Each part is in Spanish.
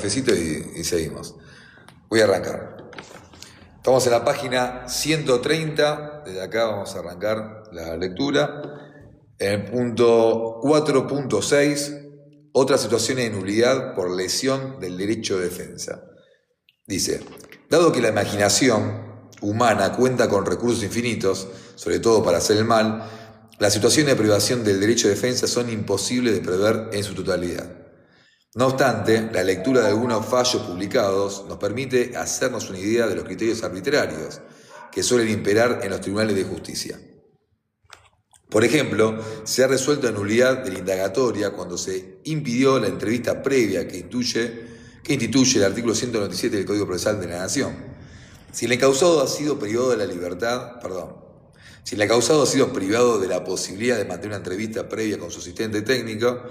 cafecito y seguimos. Voy a arrancar. Estamos en la página 130, desde acá vamos a arrancar la lectura. En el punto 4.6, otras situaciones de nulidad por lesión del derecho de defensa. Dice, dado que la imaginación humana cuenta con recursos infinitos, sobre todo para hacer el mal, las situaciones de privación del derecho de defensa son imposibles de prever en su totalidad. No obstante, la lectura de algunos fallos publicados nos permite hacernos una idea de los criterios arbitrarios que suelen imperar en los tribunales de justicia. Por ejemplo, se ha resuelto la nulidad de la indagatoria cuando se impidió la entrevista previa que instituye el artículo 197 del Código Procesal de la Nación. Si el encausado ha sido privado de la libertad, si el encausado ha sido privado de la posibilidad de mantener una entrevista previa con su asistente técnico,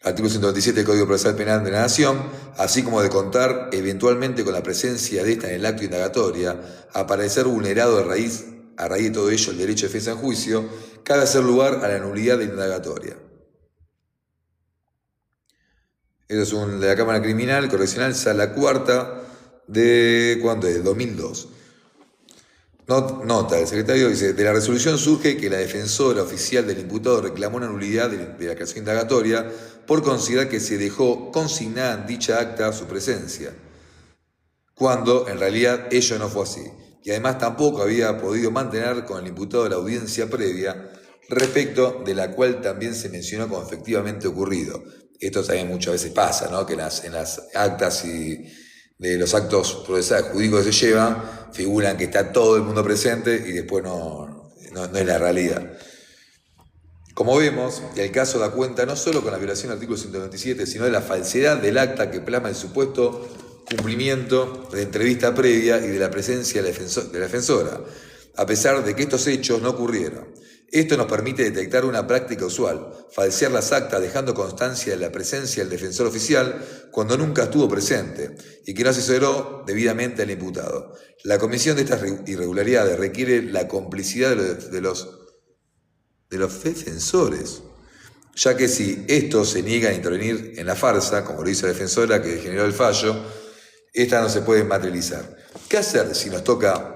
artículo 127 del Código Procesal Penal de la Nación, así como de contar eventualmente con la presencia de esta en el acto de indagatoria, a parecer vulnerado a raíz de todo ello el derecho de defensa en juicio, cabe hacer lugar a la nulidad de la indagatoria. Esto es de la Cámara Criminal Correccional, sala cuarta, de ¿cuándo es? 2002. Nota, el secretario dice, de la resolución surge que la defensora oficial del imputado reclamó una nulidad de la creación indagatoria por considerar que se dejó consignada en dicha acta su presencia, cuando en realidad ello no fue así, y además tampoco había podido mantener con el imputado la audiencia previa, respecto de la cual también se mencionó como efectivamente ocurrido. Esto también muchas veces pasa, ¿no? Que en las actas y de los actos procesales jurídicos que se llevan, figuran que está todo el mundo presente y después no es la realidad. Como vemos, el caso da cuenta no solo con la violación del artículo 127, sino de la falsedad del acta que plasma el supuesto cumplimiento de entrevista previa y de la presencia de la defensora, a pesar de que estos hechos no ocurrieron. Esto nos permite detectar una práctica usual, falsear las actas dejando constancia de la presencia del defensor oficial cuando nunca estuvo presente y que no asesoró debidamente al imputado. La comisión de estas irregularidades requiere la complicidad de los defensores, ya que si estos se niegan a intervenir en la farsa, como lo hizo la defensora que generó el fallo, esta no se puede materializar. ¿Qué hacer si nos toca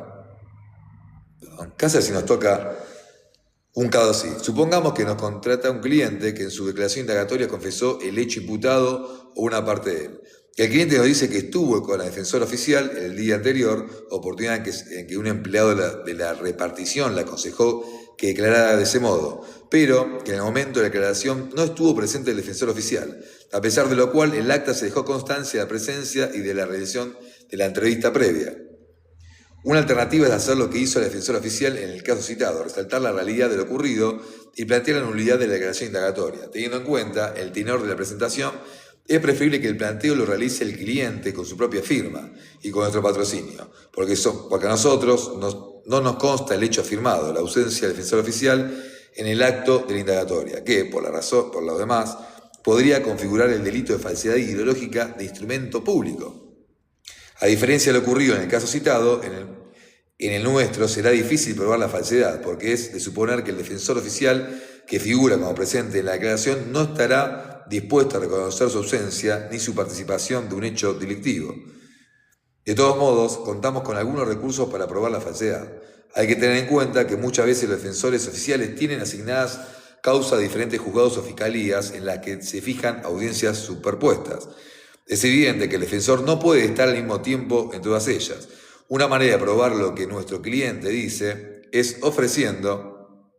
un caso así? Supongamos que nos contrata un cliente que en su declaración indagatoria confesó el hecho imputado o una parte de él. El cliente nos dice que estuvo con la defensora oficial el día anterior, oportunidad en que un empleado de la repartición le aconsejó que declarara de ese modo, pero que en el momento de la declaración no estuvo presente el defensor oficial, a pesar de lo cual el acta se dejó constancia de la presencia y de la realización de la entrevista previa. Una alternativa es hacer lo que hizo la defensora oficial en el caso citado, resaltar la realidad de lo ocurrido y plantear la nulidad de la declaración indagatoria. Teniendo en cuenta el tenor de la presentación, es preferible que el planteo lo realice el cliente con su propia firma y con nuestro patrocinio, porque a nosotros no nos consta el hecho afirmado, la ausencia del defensor oficial en el acto de la indagatoria, que, por lo demás, podría configurar el delito de falsedad ideológica de instrumento público. A diferencia de lo ocurrido en el caso citado, en el nuestro será difícil probar la falsedad, porque es de suponer que el defensor oficial que figura como presente en la declaración no estará dispuesto a reconocer su ausencia ni su participación de un hecho delictivo. De todos modos, contamos con algunos recursos para probar la falsedad. Hay que tener en cuenta que muchas veces los defensores oficiales tienen asignadas causas de diferentes juzgados o fiscalías en las que se fijan audiencias superpuestas. Es evidente que el defensor no puede estar al mismo tiempo en todas ellas. Una manera de probar lo que nuestro cliente dice es ofreciendo...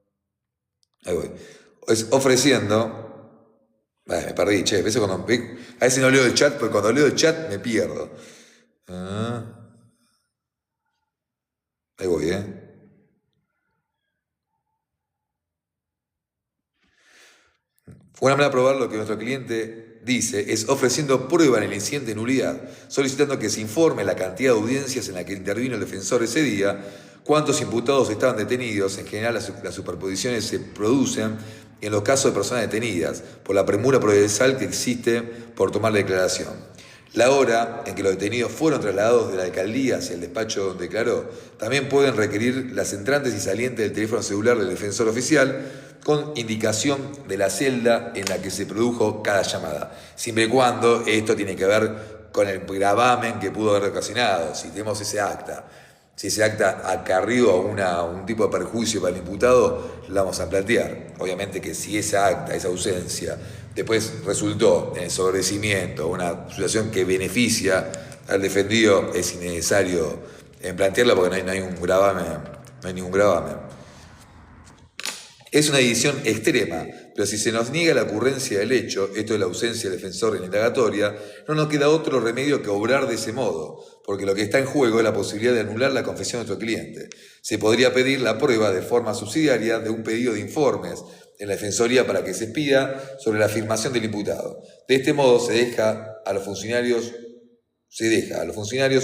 me perdí, a veces no leo el chat, porque cuando leo el chat me pierdo. Ahí voy, Una manera de probar lo que nuestro cliente dice es ofreciendo prueba en el incidente de nulidad, solicitando que se informe la cantidad de audiencias en la que intervino el defensor ese día, cuántos imputados estaban detenidos. En general, las superposiciones se producen en los casos de personas detenidas por la premura procesal que existe por tomar la declaración. La hora en que los detenidos fueron trasladados de la alcaldía hacia el despacho donde declaró. También pueden requerir las entrantes y salientes del teléfono celular del defensor oficial con indicación de la celda en la que se produjo cada llamada, siempre y cuando esto tiene que ver con el gravamen que pudo haber ocasionado. Si tenemos ese acta, si ese acta acarrió un tipo de perjuicio para el imputado, la vamos a plantear. Obviamente que si esa acta, esa ausencia, después resultó en el sobrecimiento, una situación que beneficia al defendido, es innecesario plantearla porque no hay un gravamen, no hay ningún gravamen. Es una división extrema, pero si se nos niega la ocurrencia del hecho, esto es la ausencia del defensor en la indagatoria, no nos queda otro remedio que obrar de ese modo, porque lo que está en juego es la posibilidad de anular la confesión de nuestro cliente. Se podría pedir la prueba de forma subsidiaria de un pedido de informes en la Defensoría para que se expida sobre la afirmación del imputado. De este modo se deja a los funcionarios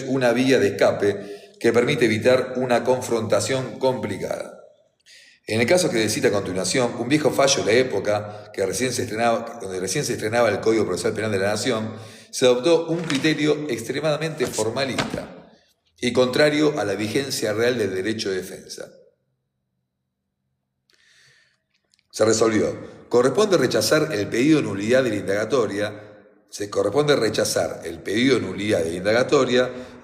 una vía de escape que permite evitar una confrontación complicada. En el caso que se cita a continuación, un viejo fallo de la época donde recién se estrenaba el Código Procesal Penal de la Nación, se adoptó un criterio extremadamente formalista y contrario a la vigencia real del derecho de defensa. Se resolvió. Corresponde rechazar el pedido de nulidad de la indagatoria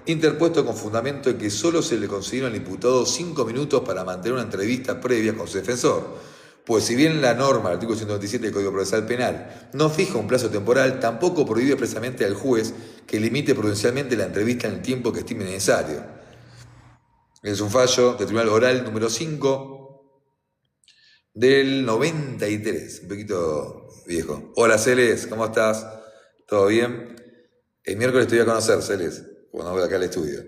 interpuesto con fundamento en que solo se le concedieron al imputado 5 minutos para mantener una entrevista previa con su defensor. Pues si bien la norma, el artículo 127 del Código Procesal Penal, no fija un plazo temporal, tampoco prohíbe expresamente al juez que limite prudencialmente la entrevista en el tiempo que estime necesario. Es un fallo del Tribunal Oral número 5 del 93, un poquito viejo. Hola Celes, ¿cómo estás? ¿Todo bien? El miércoles te voy a conocer, Celes, cuando voy acá al estudio.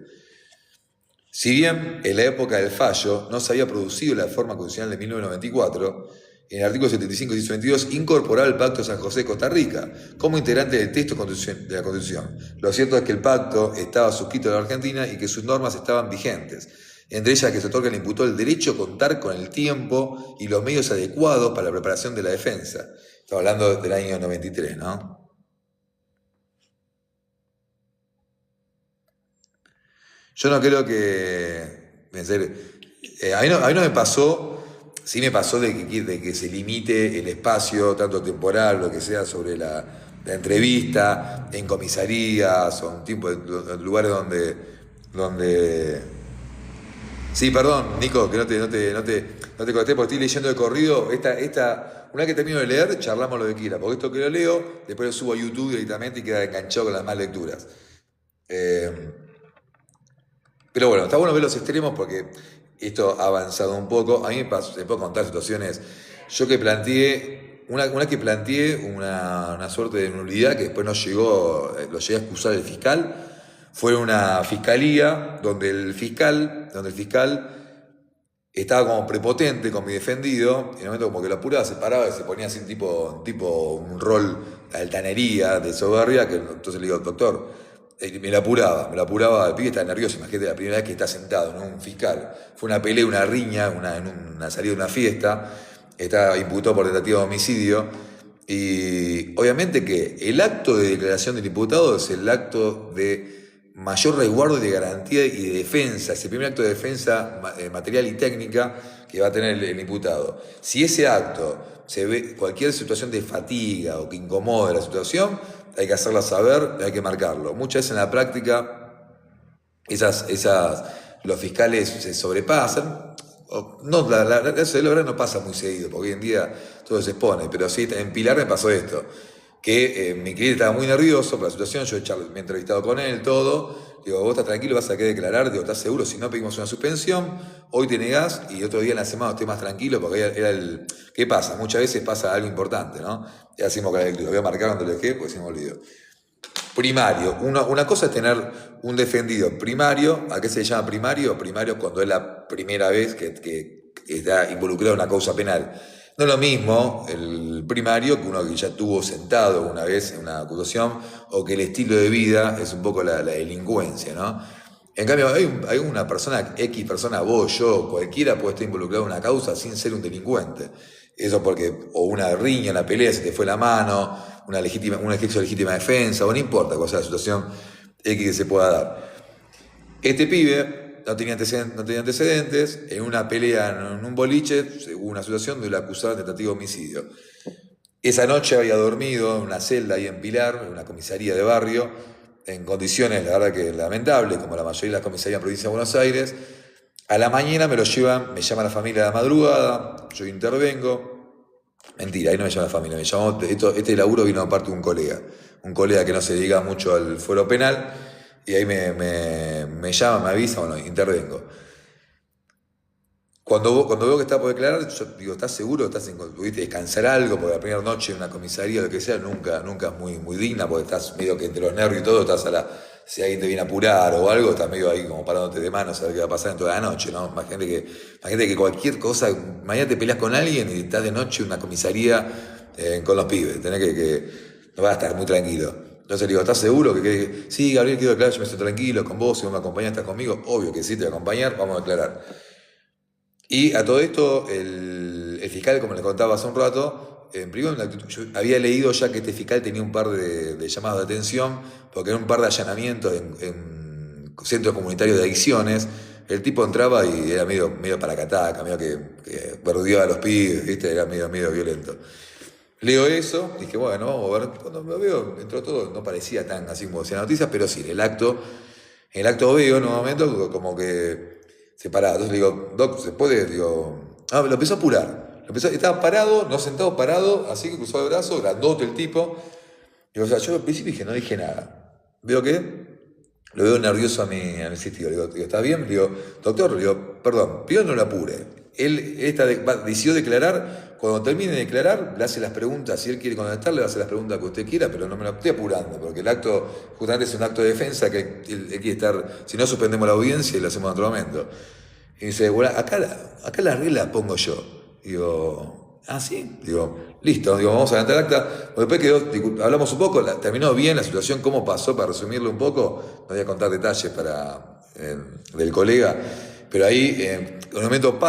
Si bien en la época del fallo no se había producido la reforma constitucional de 1994, en el artículo 75 y 122 incorporaba el Pacto de San José de Costa Rica como integrante del texto de la Constitución. Lo cierto es que el pacto estaba suscrito a la Argentina y que sus normas estaban vigentes, entre ellas que se otorga al imputado el derecho a contar con el tiempo y los medios adecuados para la preparación de la defensa. Estamos hablando del año 93, ¿no? Yo no creo que... En serio, a mí no me pasó, sí me pasó de que se limite el espacio, tanto temporal, lo que sea, sobre la entrevista, en comisarías o en lugares donde... Sí, perdón, Nico, que no te corté porque estoy leyendo de corrido. Una vez que termino de leer, charlamos lo que quiera, porque esto que lo leo, después lo subo a YouTube directamente y queda enganchado con las más lecturas. Pero bueno, está bueno ver los extremos porque esto ha avanzado un poco. A mí me puedo contar situaciones. Yo que planteé, una que planteé una suerte de nulidad que después no llegó, lo llegué a excusar el fiscal, fue una fiscalía donde el fiscal estaba como prepotente con mi defendido, y en el momento como que lo apuraba, se paraba y se ponía así un rol de altanería, de soberbia, que entonces le digo, doctor, me la apuraba, el pibe estaba nervioso, imagínate la primera vez que está sentado, ¿no? Un fiscal. Fue una pelea, una riña, en una salida de una fiesta, estaba imputado por tentativa de homicidio, y obviamente que el acto de declaración del imputado es el acto de mayor resguardo y de garantía y de defensa, es el primer acto de defensa material y técnica que va a tener el imputado. Si ese acto se ve cualquier situación de fatiga o que incomode la situación, hay que hacerla saber, hay que marcarlo. Muchas veces en la práctica los fiscales se sobrepasan. No, la verdad no pasa muy seguido, porque hoy en día todo se expone, pero sí, en Pilar me pasó esto, que mi cliente estaba muy nervioso por la situación, me he entrevistado con él, todo, digo, vos estás tranquilo, vas a que declarar, digo, ¿estás seguro? Si no pedimos una suspensión, hoy te negás y otro día en la semana estés más tranquilo, porque era ¿qué pasa? Muchas veces pasa algo importante, ¿no? Y hacemos con la lectura, voy a marcar cuando lo dejé, porque se me olvidó. Primario, una cosa es tener un defendido primario. ¿A qué se llama primario? Primario cuando es la primera vez que está involucrado en una causa penal. No es lo mismo el primario que uno que ya estuvo sentado una vez en una acusación o que el estilo de vida es un poco la delincuencia, ¿no? En cambio, hay una persona, X persona, vos, yo, cualquiera puede estar involucrado en una causa sin ser un delincuente. Eso porque, o una riña, una pelea, se te fue la mano, un ejercicio de legítima defensa, o no importa cuál sea la situación X que se pueda dar. Este pibe no tenía antecedentes, en una pelea en un boliche, hubo una situación donde lo acusaron de tentativa de homicidio. Esa noche había dormido en una celda ahí en Pilar, en una comisaría de barrio, en condiciones, la verdad que lamentables, como la mayoría de las comisarías en provincia de Buenos Aires. A la mañana me lo llevan, me llama la familia de la madrugada, yo intervengo. Mentira, ahí no me llama la familia, me llamó, este laburo vino aparte de un colega que no se dedica mucho al fuero penal, y ahí me llama, me avisa, bueno, intervengo. Cuando veo que está por declarar, yo digo, ¿estás seguro? ¿Pudiste descansar algo? Porque la primera noche en una comisaría o lo que sea, nunca es muy digna, porque estás medio que entre los nervios y todo, si alguien te viene a apurar o algo, estás medio ahí como parándote de manos a ver qué va a pasar en toda la noche, ¿no? Imagínate que cualquier cosa, mañana te peleas con alguien y estás de noche en una comisaría con los pibes, no vas a estar muy tranquilo. Entonces le digo, ¿estás seguro? Sí, Gabriel, quiero declarar, yo me siento tranquilo con vos, si vos me acompañás, estás conmigo, obvio que sí, te voy a acompañar, vamos a declarar. Y a todo esto, el fiscal, como les contaba hace un rato, primero yo había leído ya que este fiscal tenía un par de llamados de atención, porque era un par de allanamientos en centros comunitarios de adicciones. El tipo entraba y era medio paracataca, medio que verdudeaba a los pibes, ¿viste? Era medio violento. Leo eso, dije, bueno, vamos a ver. Cuando me veo, entró todo, no parecía tan así como decía la noticia, pero sí, en el acto veo en un momento como que separado. Entonces le digo, Doc, ¿se puede? Digo, lo empezó a apurar. Estaba parado, no sentado, parado, así que cruzó el brazo, grandote el tipo. Digo, o sea, yo al principio dije, no dije nada. Veo que lo veo nervioso a mi asistido. Le digo, ¿estás bien? Le digo, doctor, le digo, perdón, primero no lo apure. Él decidió declarar, cuando termine de declarar, le hace las preguntas, si él quiere contestar, le hace las preguntas que usted quiera, pero no me lo estoy apurando, porque el acto justamente es un acto de defensa que él quiere estar, si no suspendemos la audiencia y lo hacemos en otro momento. Y dice, bueno, acá la regla pongo yo. Digo, sí. Digo, listo, vamos a adelantar el acta. Después hablamos un poco, terminó bien la situación, cómo pasó, para resumirlo un poco. No voy a contar detalles del colega, pero ahí, en un momento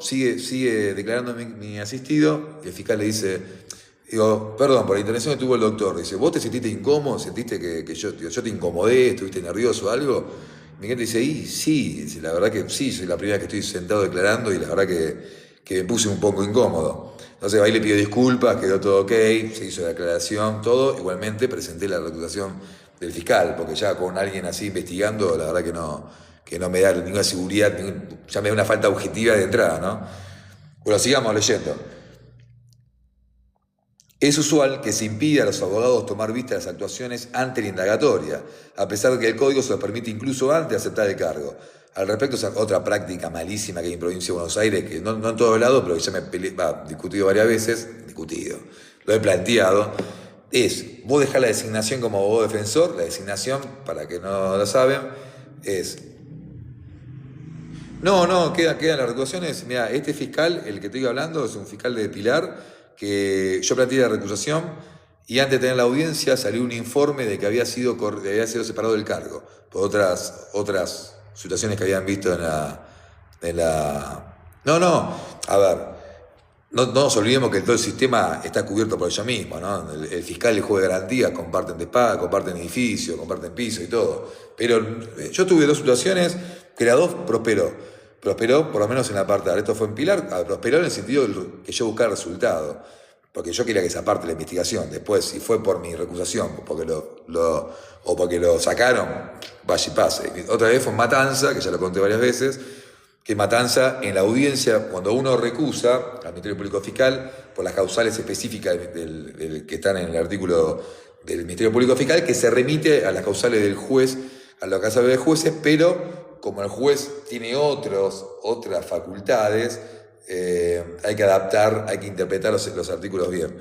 sigue declarando mi asistido, y el fiscal le dice, digo, perdón, por la intervención que tuvo el doctor. Dice, ¿vos te sentiste incómodo? ¿Sentiste que yo te incomodé? ¿Estuviste nervioso o algo? Miguel dice, sí, la verdad que sí, soy la primera que estoy sentado declarando y la verdad que me puse un poco incómodo. Entonces ahí le pido disculpas, quedó todo ok, se hizo la declaración, todo. Igualmente presenté la reclutación del fiscal, porque ya con alguien así investigando, la verdad que no me da ninguna seguridad, ya me da una falta objetiva de entrada, ¿no? Bueno, sigamos leyendo. Es usual que se impida a los abogados tomar vista de las actuaciones ante la indagatoria, a pesar de que el código se lo permite incluso antes de aceptar el cargo. Al respecto, es otra práctica malísima que hay en provincia de Buenos Aires, que no en todos lados, pero que ya discutido varias veces, lo he planteado, es, vos dejás la designación como abogado defensor, la designación, para que no lo saben, es... No, quedan las recusaciones. Mira, este fiscal, el que estoy hablando, es un fiscal de Pilar, que yo planteé la recusación y antes de tener la audiencia salió un informe de que había sido separado del cargo por otras situaciones que habían visto en la... No, a ver, no nos olvidemos que todo el sistema está cubierto por ella misma, ¿no? El fiscal y el juez de garantía comparten comparten edificio, comparten piso y todo. Pero yo tuve dos situaciones que las dos prosperó por lo menos en la parte de esto fue en Pilar, prosperó en el sentido que yo buscaba resultado, porque yo quería que esa parte de la investigación, después si fue por mi recusación, o porque lo sacaron, vaya y pase. Otra vez fue en Matanza, que ya lo conté varias veces, que Matanza en la audiencia, cuando uno recusa al Ministerio Público Fiscal, por las causales específicas que están en el artículo del Ministerio Público Fiscal, que se remite a las causales del juez, a las causales de jueces, pero como el juez tiene otras facultades, hay que adaptar, hay que interpretar los artículos bien.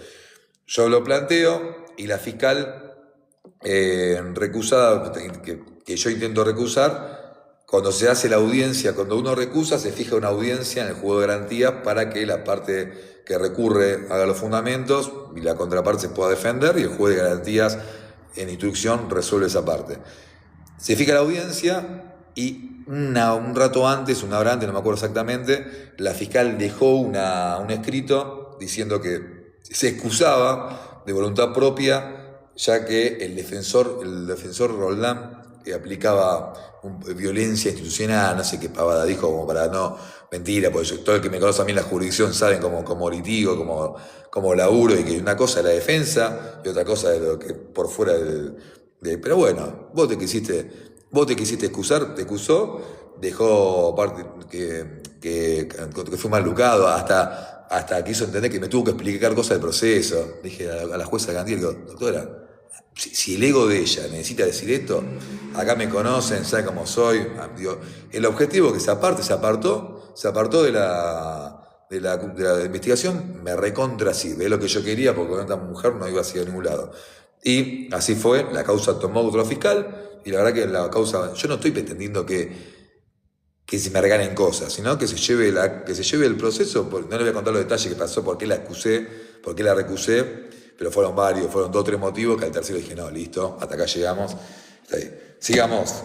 Yo lo planteo y la fiscal recusada, que yo intento recusar, cuando se hace la audiencia, cuando uno recusa, se fija una audiencia en el juego de garantía para que la parte que recurre haga los fundamentos y la contraparte se pueda defender y el juez de garantías en instrucción resuelve esa parte. Se fija la audiencia y un rato antes, una hora antes, no me acuerdo exactamente, la fiscal dejó un escrito diciendo que se excusaba de voluntad propia, ya que el defensor Roldán aplicaba violencia institucional, no sé qué pavada dijo, como para no, mentira, porque todo el que me conoce a mí en la jurisdicción saben como litigo, como laburo, y que una cosa es la defensa y otra cosa es lo que por fuera Pero bueno, vos te quisiste excusar, te excusó, dejó parte que fue mal educado, hasta quiso entender que me tuvo que explicar cosas del proceso. Dije a la jueza Gandiel, digo, doctora, si el ego de ella necesita decir esto, acá me conocen, saben cómo soy. Digo, el objetivo que se apartó de la investigación, me recontra sirve, es lo que yo quería, porque con esta mujer no iba a ir a ningún lado. Y así fue, la causa tomó otro fiscal, y la verdad que la causa, yo no estoy pretendiendo que se me regalen cosas, sino que se lleve el proceso. No le voy a contar los detalles que pasó, por qué la excusé, por qué la recusé, pero fueron varios, fueron 2 o 3 motivos que al tercero dije, no, listo, hasta acá llegamos. Sigamos.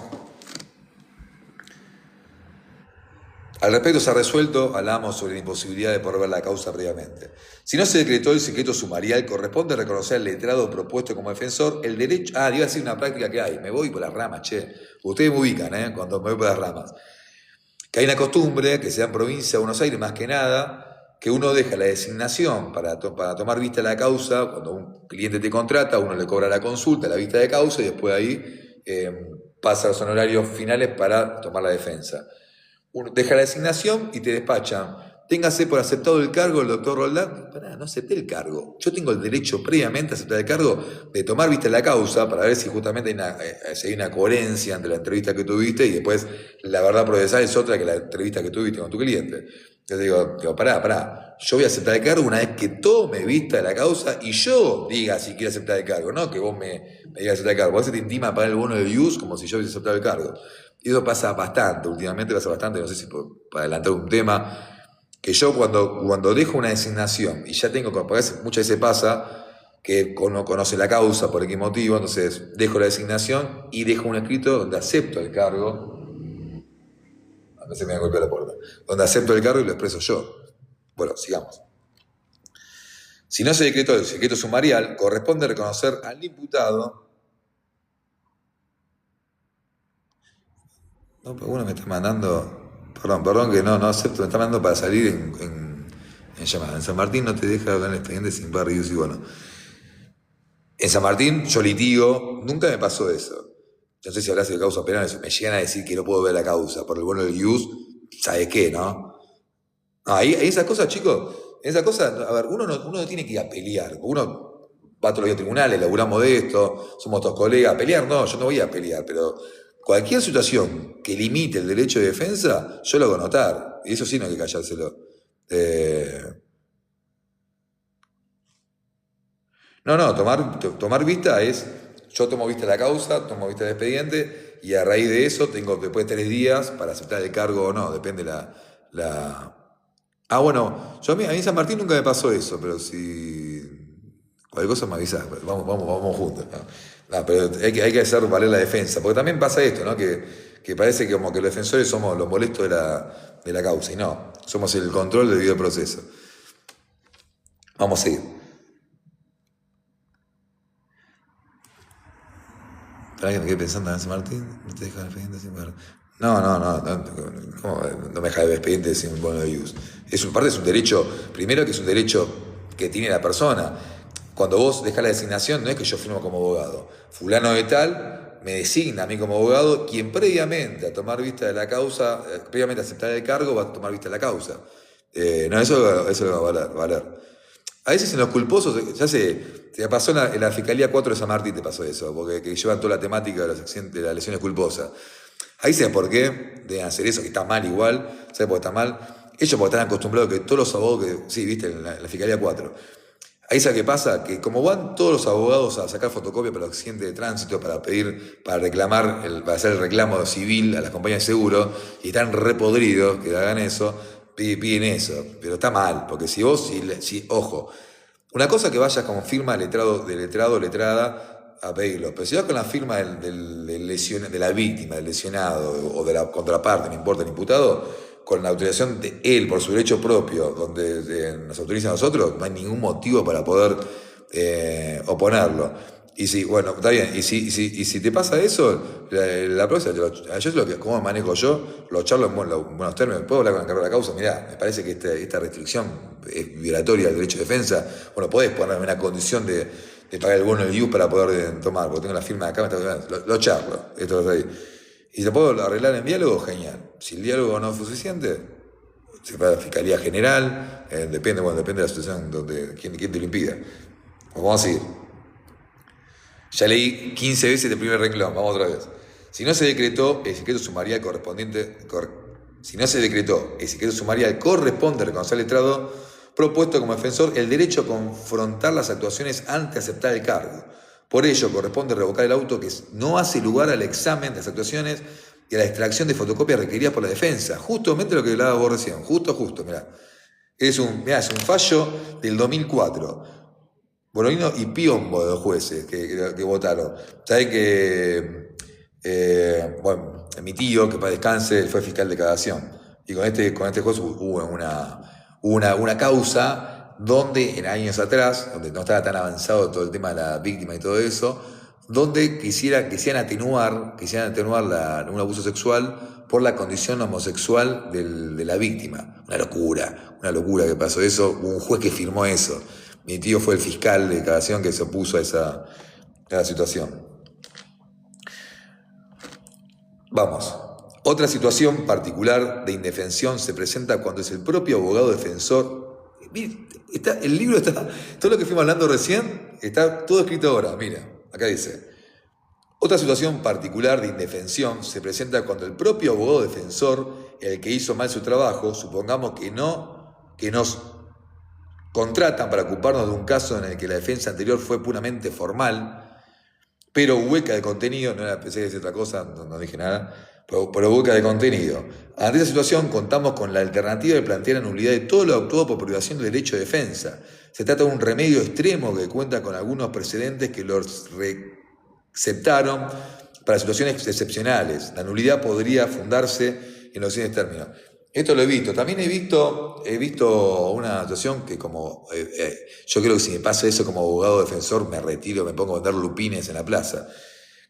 Al respecto se ha resuelto, hablamos sobre la imposibilidad de poder ver la causa previamente. Si no se decretó el secreto sumarial, corresponde reconocer al letrado propuesto como defensor el derecho... iba a decir una práctica que hay, me voy por las ramas, che. Ustedes me ubican, cuando me voy por las ramas. Que hay una costumbre, que sea en provincia de Buenos Aires más que nada, que uno deja la designación para tomar vista de la causa. Cuando un cliente te contrata, uno le cobra la consulta, la vista de causa, y después ahí pasa a los honorarios finales para tomar la defensa. Uno deja la designación y te despachan. Téngase por aceptado el cargo el doctor Roldán. Pará, no acepté el cargo. Yo tengo el derecho previamente a aceptar el cargo de tomar vista de la causa para ver si justamente si hay una coherencia entre la entrevista que tuviste y después la verdad procesal es otra que la entrevista que tuviste con tu cliente. Yo digo, pará. Yo voy a aceptar el cargo una vez que tome vista de la causa y yo diga si quiero aceptar el cargo, no que vos me digas aceptar el cargo. Vos te intima a pagar el bono de IUS como si yo hubiese aceptado el cargo. Y eso pasa bastante, últimamente pasa bastante, no sé si para adelantar un tema, que yo cuando dejo una designación y ya tengo, porque muchas veces pasa que no conoce la causa por qué motivo, entonces dejo la designación y dejo un escrito donde acepto el cargo, a veces me golpea la puerta, donde acepto el cargo y lo expreso yo. Bueno, sigamos. Si no se decretó el secreto sumarial, corresponde reconocer al imputado. No, pero uno me está mandando. Perdón que no acepto, me está mandando para salir en llamada. En San Martín no te deja hablar en el expediente sin barrios y bueno. En San Martín yo litigo, nunca me pasó eso. No sé si hablas de causa penal, me llegan a decir que no puedo ver la causa por el bono del IUS, ¿sabes qué, no? Ahí esas cosas, chicos, esas cosas, a ver, uno no tiene que ir a pelear, uno va todos los días a tribunales, laburamos de esto, somos todos colegas, a pelear no, yo no voy a pelear, pero cualquier situación que limite el derecho de defensa, yo lo hago notar, y eso sí no hay que callárselo. No, tomar vista es, yo tomo vista de la causa, tomo vista del expediente, y a raíz de eso tengo después 3 días para aceptar el cargo o no, depende la... Bueno, a mí en San Martín nunca me pasó eso, pero si cualquier cosa me avisás, vamos juntos. No, pero hay que hacer valer la defensa, porque también pasa esto, ¿no? Que parece que como que los defensores somos los molestos de la causa, y no, somos el control del debido proceso. Vamos a seguir. ¿Para que me quedé pensando en San Martín? ¿No te deja el expediente sin ver? No, ¿cómo no me deja el expediente sin bono de IUS? Parte es un derecho, primero que es un derecho que tiene la persona. Cuando vos dejás la designación, no es que yo firmo como abogado. Fulano de tal me designa a mí como abogado, quien previamente a tomar vista de la causa, previamente a aceptar el cargo, va a tomar vista de la causa. Eso va a valer. A veces en los culposos, ya te pasó en la Fiscalía 4 de San Martín, te pasó eso, porque que llevan toda la temática de los accidentes, de las lesiones culposas. Ahí sabes por qué deben hacer eso, que está mal igual, ¿sabes por qué está mal? Ellos porque están acostumbrados que todos los abogados sí, viste, en la Fiscalía 4. Ahí sabes qué pasa, que como van todos los abogados a sacar fotocopia para los accidentes de tránsito, para reclamar, para hacer el reclamo civil a las compañías de seguro, y están repodridos que hagan eso, piden eso, pero está mal, porque ojo, una cosa que vayas con firma de letrado o letrada a pedirlo, pero si vas con la firma de la víctima, del lesionado o de la contraparte, no importa, el imputado, con la autorización de él por su derecho propio, donde nos autoriza a nosotros, no hay ningún motivo para poder oponerlo. Y si, bueno, está bien, y si te pasa eso, la próxima, ¿cómo manejo yo? Lo charlo en buenos términos. ¿Puedo hablar con el cargo de la causa? Mirá, me parece que esta restricción es violatoria del derecho de defensa. Bueno, podés ponerme una condición de le pagué el bono del IUS para poder tomar, porque tengo la firma de acá, lo charlo, esto lo ahí. Y se puedo arreglar en diálogo, genial. Si el diálogo no es suficiente, se va a la Fiscalía General, depende de la situación, quién te lo impida. Pues vamos a seguir. Ya leí 15 veces el primer renglón, vamos otra vez. Si no se decretó el secreto sumarial correspondiente, si no se decretó el secreto sumarial corresponde reconocer al letrado propuesto como defensor el derecho a confrontar las actuaciones antes de aceptar el cargo. Por ello, corresponde revocar el auto que no hace lugar al examen de las actuaciones y a la extracción de fotocopias requeridas por la defensa. Justamente lo que hablaba vos recién, justo, mirá. Es un fallo del 2004. Boronino y Piombo de los jueces que votaron. Saben que, mi tío, que para descanse, él fue fiscal de cagación. Y con este juez hubo una causa donde, en años atrás, donde no estaba tan avanzado todo el tema de la víctima y todo eso, donde quisieran atenuar un abuso sexual por la condición homosexual de la víctima. Una locura que pasó eso. Hubo un juez que firmó eso. Mi tío fue el fiscal de cagación que se opuso a esa situación. Vamos. Otra situación particular de indefensión se presenta cuando es el propio abogado defensor. El libro está, todo lo que fuimos hablando recién, está todo escrito ahora. Mira, acá dice. Otra situación particular de indefensión se presenta cuando el propio abogado defensor, el que hizo mal su trabajo, supongamos que nos contratan para ocuparnos de un caso en el que la defensa anterior fue puramente formal, pero hueca de contenido, pensé que decir otra cosa, no dije nada, pero hueca de contenido. Ante esta situación contamos con la alternativa de plantear la nulidad de todo lo actuado por privación del derecho de defensa. Se trata de un remedio extremo que cuenta con algunos precedentes que los aceptaron para situaciones excepcionales. La nulidad podría fundarse en los siguientes términos. Esto lo he visto. También he visto una situación que yo creo que si me pasa eso como abogado defensor me retiro, me pongo a vender lupines en la plaza.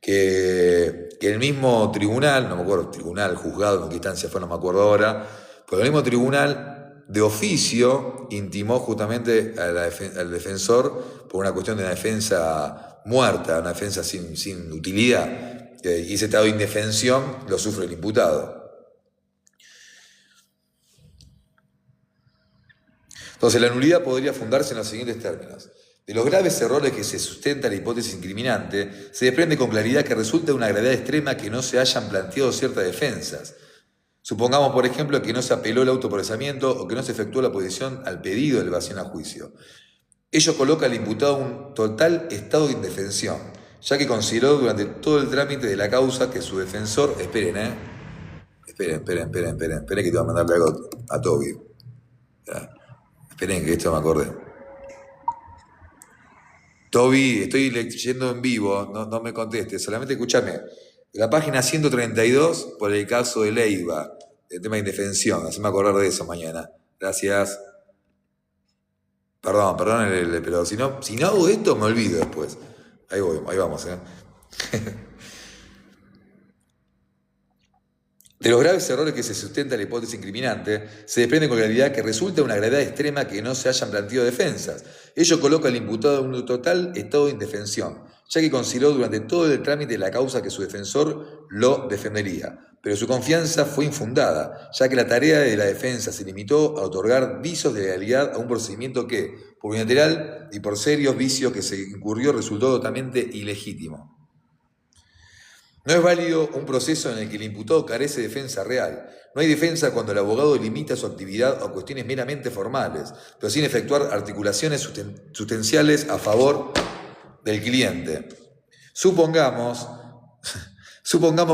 Que el mismo tribunal, no me acuerdo, juzgado, en qué instancia fue, no me acuerdo ahora, pero el mismo tribunal de oficio intimó justamente al defensor por una cuestión de una defensa muerta, una defensa sin utilidad. Y ese estado de indefensión lo sufre el imputado. Entonces, la nulidad podría fundarse en los siguientes términos. De los graves errores que se sustenta la hipótesis incriminante, se desprende con claridad que resulta de una gravedad extrema que no se hayan planteado ciertas defensas. Supongamos, por ejemplo, que no se apeló el autoprocesamiento o que no se efectuó la oposición al pedido de elevación a juicio. Ello coloca al imputado en un total estado de indefensión, ya que consideró durante todo el trámite de la causa que su defensor... Esperen, que te voy a mandarle algo a Toby. Ya. Esperen que esto me acordé. Toby, estoy leyendo en vivo, no me contestes, solamente escúchame. La página 132 por el caso de Leiva, el tema de indefensión, haceme acordar de eso mañana. Gracias. Perdón, pero si no hago esto me olvido después. Ahí vamos, De los graves errores que se sustenta la hipótesis incriminante, se desprende con claridad que resulta de una gravedad extrema que no se hayan planteado defensas. Ello coloca al imputado en un total estado de indefensión, ya que consideró durante todo el trámite de la causa que su defensor lo defendería. Pero su confianza fue infundada, ya que la tarea de la defensa se limitó a otorgar visos de legalidad a un procedimiento que, por unilateral y por serios vicios que se incurrió, resultó totalmente ilegítimo. No es válido un proceso en el que el imputado carece de defensa real. No hay defensa cuando el abogado limita su actividad a cuestiones meramente formales, pero sin efectuar articulaciones sustanciales a favor del cliente. Supongamos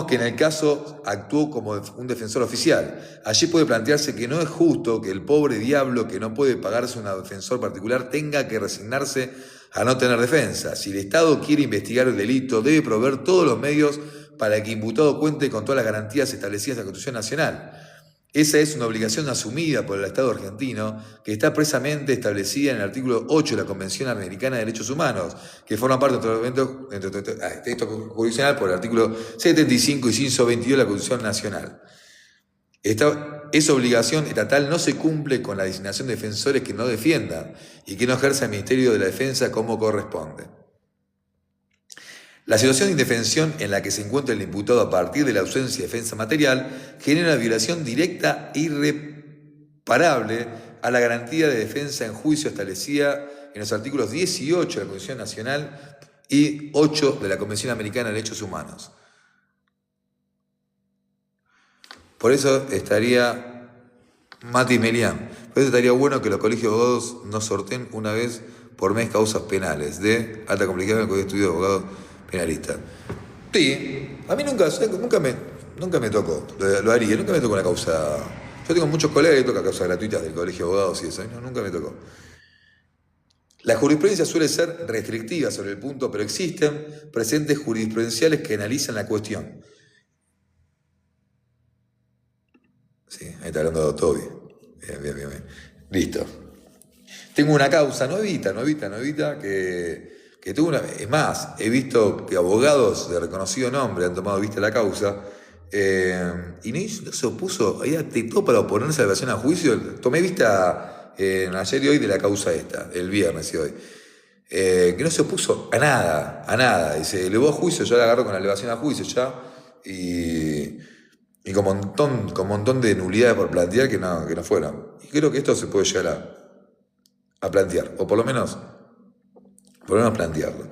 que en el caso actuó como un defensor oficial. Allí puede plantearse que no es justo que el pobre diablo que no puede pagarse un defensor particular tenga que resignarse a no tener defensa. Si el Estado quiere investigar el delito, debe proveer todos los medios para que el imputado cuente con todas las garantías establecidas en la Constitución Nacional. Esa es una obligación asumida por el Estado argentino, que está precisamente establecida en el artículo 8 de la Convención Americana de Derechos Humanos, que forma parte del texto jurisdiccional por el artículo 75 y 122 de la Constitución Nacional. Esa obligación estatal no se cumple con la designación de defensores que no defiendan y que no ejerzan el Ministerio de la Defensa como corresponde. La situación de indefensión en la que se encuentra el imputado a partir de la ausencia de defensa material genera una violación directa e irreparable a la garantía de defensa en juicio establecida en los artículos 18 de la Constitución Nacional y 8 de la Convención Americana de Derechos Humanos. Por eso estaría Mati Melián. Por eso estaría bueno que los colegios de abogados nos sorteen una vez por mes causas penales de alta complejidad en el Colegio de Estudios de Abogados Penalistas. Sí, a mí nunca me tocó, lo haría, nunca me tocó una causa. Yo tengo muchos colegas que tocan causas gratuitas del Colegio de Abogados y eso, no, nunca me tocó. La jurisprudencia suele ser restrictiva sobre el punto, pero existen precedentes jurisprudenciales que analizan la cuestión. Sí, ahí está hablando Toby. Bien. Listo. Tengo una causa, novita, que tuvo una... Es más, he visto que abogados de reconocido nombre han tomado vista de la causa y no se opuso, había todo para oponerse a la elevación a juicio. Tomé vista ayer y hoy de la causa esta, el viernes y hoy. Que no se opuso a nada. Y se elevó a juicio, yo la agarro con la elevación a juicio ya, y con montón de nulidades por plantear que no fueron. Y creo que esto se puede llegar a plantear, o por lo menos plantearlo.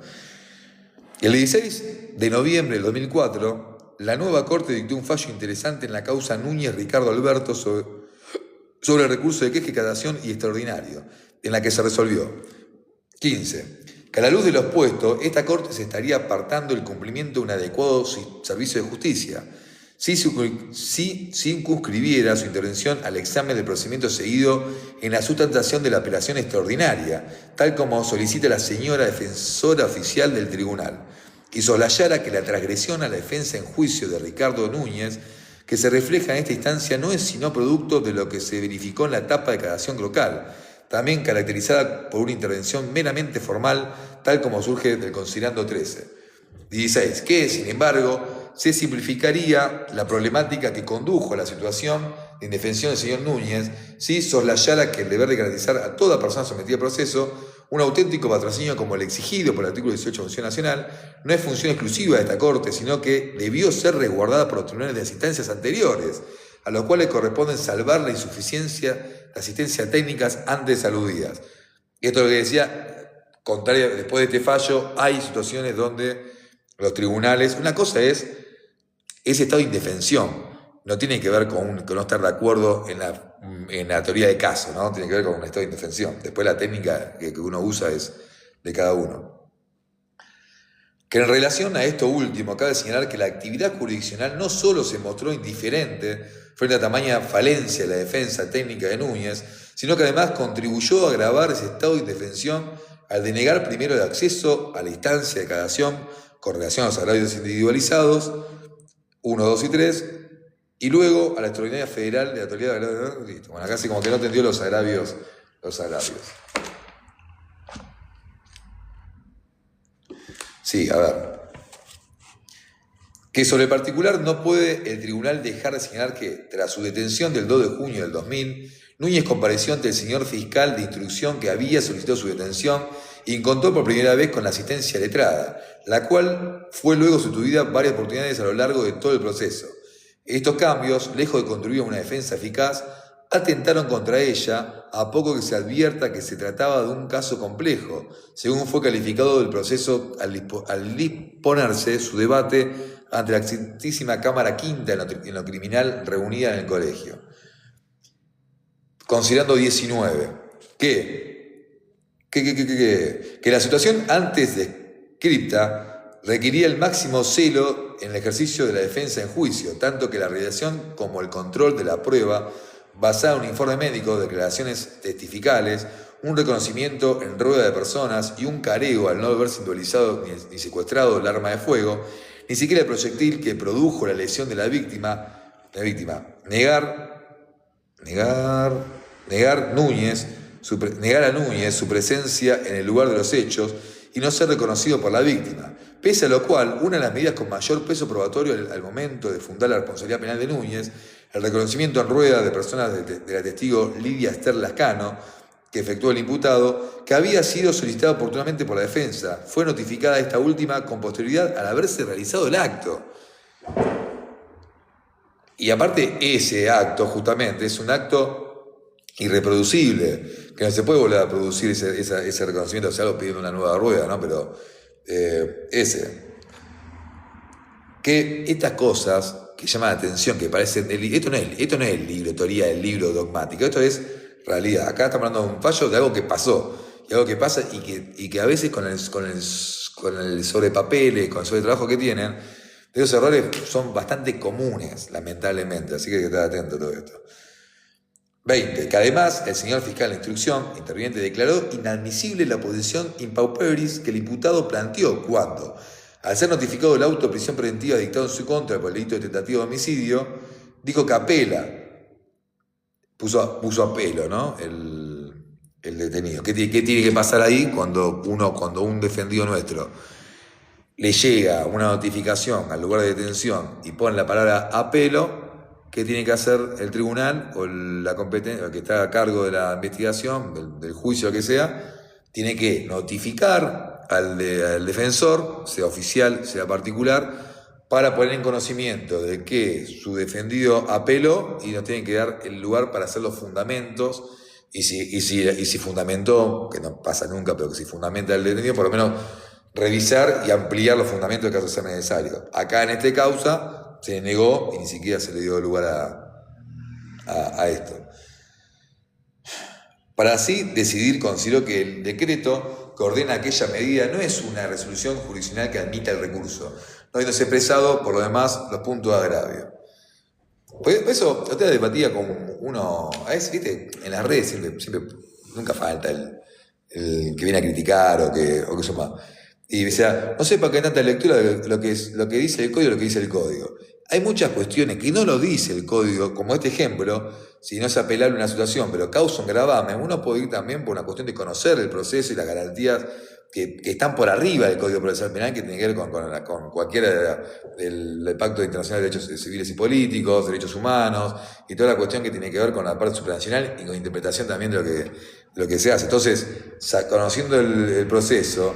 El 16 de noviembre del 2004, la nueva Corte dictó un fallo interesante en la causa Núñez-Ricardo Alberto sobre el recurso de queja y casación y extraordinario, en la que se resolvió 15. Que a la luz de lo expuesto, esta Corte se estaría apartando el cumplimiento de un adecuado servicio de justicia, si circunscribiera su intervención al examen del procedimiento seguido en la sustentación de la apelación extraordinaria, tal como solicita la señora defensora oficial del tribunal, y soslayara que la transgresión a la defensa en juicio de Ricardo Núñez, que se refleja en esta instancia, no es sino producto de lo que se verificó en la etapa de casación local, también caracterizada por una intervención meramente formal, tal como surge del considerando 13. 16. Que, sin embargo, se simplificaría la problemática que condujo a la situación de indefensión del señor Núñez si soslayara que el deber de garantizar a toda persona sometida a proceso un auténtico patrocinio como el exigido por el artículo 18 de la Constitución Nacional no es función exclusiva de esta Corte, sino que debió ser resguardada por los tribunales de las instancias anteriores, a los cuales corresponden salvar la insuficiencia de asistencia técnicas antes aludidas. Y esto es lo que decía, contrario, después de este fallo, hay situaciones donde los tribunales, una cosa es ese estado de indefensión, no tiene que ver con no estar de acuerdo en la teoría de caso, ¿no? Tiene que ver con un estado de indefensión. Después la técnica que uno usa es de cada uno. Que en relación a esto último, cabe señalar que la actividad jurisdiccional no solo se mostró indiferente frente a tamaña falencia de la defensa técnica de Núñez, sino que además contribuyó a agravar ese estado de indefensión al denegar primero el acceso a la instancia de casación con relación a los agravios individualizados, 1, 2 y 3, y luego a la extraordinaria federal de la autoridad de agravios. Listo. Bueno, casi como que no entendió los agravios. Sí, a ver. Que sobre el particular no puede el tribunal dejar de señalar que, tras su detención del 2 de junio del 2000, Núñez compareció ante el señor fiscal de instrucción que había solicitado su detención y contó por primera vez con la asistencia letrada, la cual fue luego sustituida varias oportunidades a lo largo de todo el proceso. Estos cambios, lejos de contribuir a una defensa eficaz, atentaron contra ella a poco que se advierta que se trataba de un caso complejo, según fue calificado el proceso al disponerse su debate ante la excelentísima Cámara Quinta en lo criminal reunida en el colegio. Considerando 19, que la situación antes descripta requería el máximo celo en el ejercicio de la defensa en juicio, tanto que la realización como el control de la prueba, basada en un informe médico, declaraciones testificales, un reconocimiento en rueda de personas y un careo al no haberse individualizado ni secuestrado el arma de fuego, ni siquiera el proyectil que produjo la lesión de la víctima, negar a Núñez su presencia en el lugar de los hechos y no ser reconocido por la víctima, pese a lo cual una de las medidas con mayor peso probatorio al momento de fundar la responsabilidad penal de Núñez, el reconocimiento en rueda de personas de la testigo Lidia Esther Lascano, que efectuó el imputado, que había sido solicitada oportunamente por la defensa. Fue notificada esta última con posterioridad al haberse realizado el acto. Y aparte, ese acto justamente es un acto irreproducible, que no se puede volver a producir ese reconocimiento, o sea, algo pidiendo una nueva rueda, ¿no? Pero que estas cosas que llaman la atención, que parecen, esto no es el libro, teoría del libro dogmático, esto es realidad. Acá estamos hablando de un fallo de algo que pasó, y algo que pasa y que a veces con el sobrepapeles, con el sobretrabajo que tienen, esos errores son bastante comunes, lamentablemente, así que hay que estar atento a todo esto. 20. Que además el señor fiscal de instrucción interviniente declaró inadmisible la posición in pauperis que el imputado planteó cuando, al ser notificado el auto de prisión preventiva dictado en su contra por el delito de tentativa de homicidio, dijo que apela, puso a pelo, ¿no? El detenido. ¿Qué tiene que pasar ahí cuando un defendido nuestro le llega una notificación al lugar de detención y pone la palabra apelo? ¿Qué tiene que hacer el tribunal o la competencia, el que está a cargo de la investigación, del juicio, que sea? Tiene que notificar al defensor, sea oficial, sea particular, para poner en conocimiento de que su defendido apeló y nos tienen que dar el lugar para hacer los fundamentos. Y si fundamentó, que no pasa nunca, pero que si fundamenta el detenido, por lo menos revisar y ampliar los fundamentos de caso sea necesario. Acá en este causa se negó y ni siquiera se le dio lugar a esto. Para así decidir, consideró que el decreto que ordena aquella medida no es una resolución jurisdiccional que admita el recurso, no habiéndose expresado por lo demás los puntos de agravio. Por eso, yo te debatía con uno, a veces, viste, en las redes siempre nunca falta el que viene a criticar o que suma. Y decía, no sé para qué hay tanta lectura de lo que dice el código, lo que dice el código. Hay muchas cuestiones que no lo dice el código, como este ejemplo, si no es apelable una situación, pero causa un gravamen. Uno puede ir también por una cuestión de conocer el proceso y las garantías que están por arriba del Código Procesal Penal, que tiene que ver con cualquiera del Pacto Internacional de Derechos Civiles y Políticos, Derechos Humanos, y toda la cuestión que tiene que ver con la parte supranacional y con interpretación también de lo que se hace. Entonces, conociendo el proceso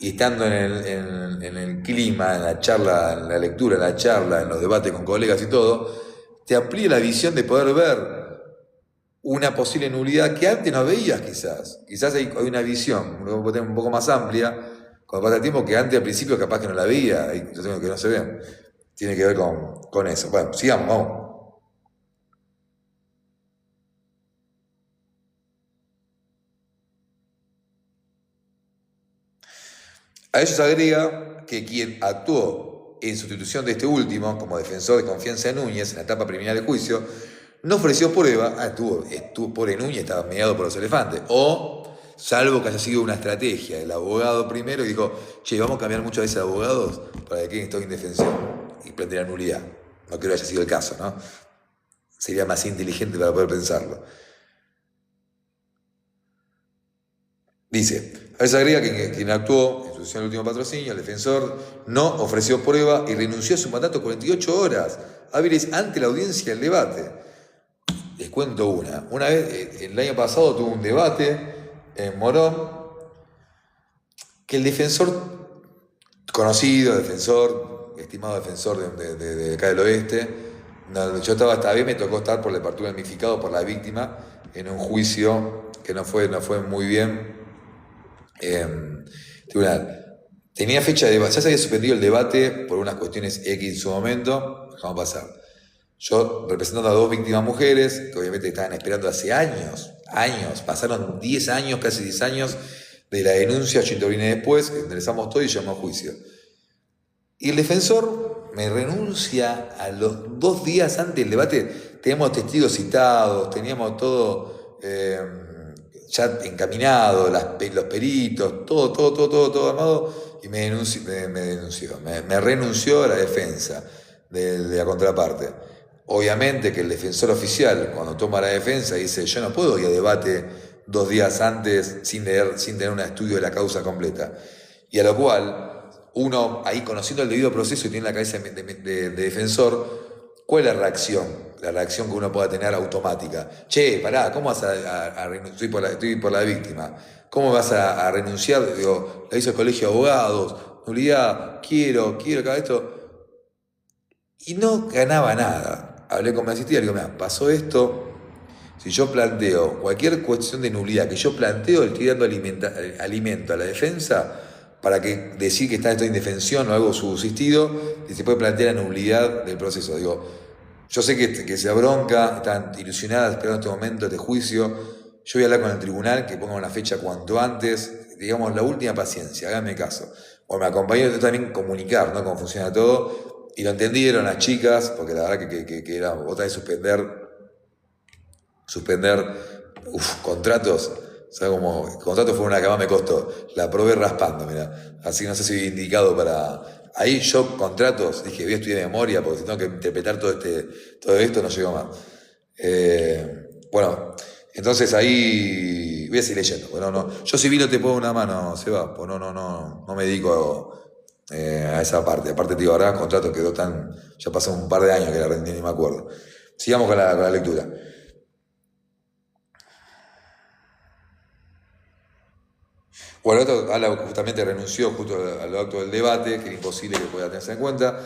y estando en el clima, en la charla, en la lectura, en la charla, en los debates con colegas y todo, te amplía la visión de poder ver una posible nulidad que antes no veías quizás. Quizás hay una visión un poco más amplia, cuando pasa el tiempo, que antes al principio capaz que no la veía, hay cuestiones que no se ven. Tiene que ver con eso. Bueno, sigamos, vamos. A ello se agrega que quien actuó en sustitución de este último como defensor de confianza de Núñez en la etapa preliminar del juicio no ofreció prueba. Estuvo pobre Núñez, estaba mediado por los elefantes. O, salvo que haya sido una estrategia del abogado primero, y dijo, che, vamos a cambiar muchas veces de abogados para que queden todos en indefensión y plantear nulidad. No creo que haya sido el caso, ¿no? Sería más inteligente para poder pensarlo. Dice, a eso agrega que quien actuó en sucesión del último patrocinio, el defensor, no ofreció prueba y renunció a su mandato 48 horas hábiles ante la audiencia del debate. Les cuento una. Una vez, el año pasado tuvo un debate en Morón, que el defensor, conocido defensor, estimado defensor de acá del oeste, yo estaba esta vez, me tocó estar por el partido damnificado por la víctima en un juicio que no fue muy bien. Tribunal. Tenía fecha de debate, ya se había suspendido el debate por unas cuestiones X en su momento, dejamos pasar. Yo representando a dos víctimas mujeres, que obviamente estaban esperando hace años, pasaron 10 años, casi 10 años de la denuncia, yo intervine después, enderezamos todo y llamó a juicio. Y el defensor me renuncia a los 2 días antes del debate. Teníamos testigos citados, teníamos todo ya encaminado, los peritos, todo armado, y me renunció a la defensa de la contraparte. Obviamente que el defensor oficial, cuando toma la defensa, dice, yo no puedo ir a debate 2 días antes sin tener un estudio de la causa completa. Y a lo cual, uno ahí conociendo el debido proceso y tiene la cabeza de defensor, ¿Cuál es la reacción? La reacción que uno pueda tener automática. Che, pará, ¿cómo vas a renunciar? Estoy por la víctima. ¿Cómo vas a renunciar? Digo, la hizo el colegio de abogados, nulidad, quiero que haga esto. Y no ganaba nada. Hablé con mi asistente y le digo, mira, pasó esto. Si yo planteo cualquier cuestión de nulidad que yo planteo, le estoy dando alimento a la defensa para que decir que está esto de indefensión o algo subsistido y se puede plantear la nulidad del proceso. Digo, yo sé que se bronca, están ilusionadas esperando este momento, este juicio. Yo voy a hablar con el tribunal que ponga una fecha cuanto antes, digamos, la última paciencia, háganme caso. O me acompañó yo también comunicar, ¿no? Cómo funciona todo. Y lo entendieron las chicas, porque la verdad que era otra vez suspender contratos. O sea, como contratos fue una que más me costó. La probé raspando, mira. Así que no sé si indicado para. Ahí yo contratos, dije, voy a estudiar de memoria, porque si tengo que interpretar todo esto no llego más. Bueno, entonces ahí voy a seguir leyendo. Bueno, no. Yo civil no te pongo una mano, Seba, pues no me dedico a esa parte. Aparte, te digo, ahora el contrato quedó tan. Ya pasó un par de años que la rendí, ni me acuerdo. Sigamos con la lectura. Bueno, el otro habla justamente renunció justo al acto del debate, que era imposible que pueda tenerse en cuenta.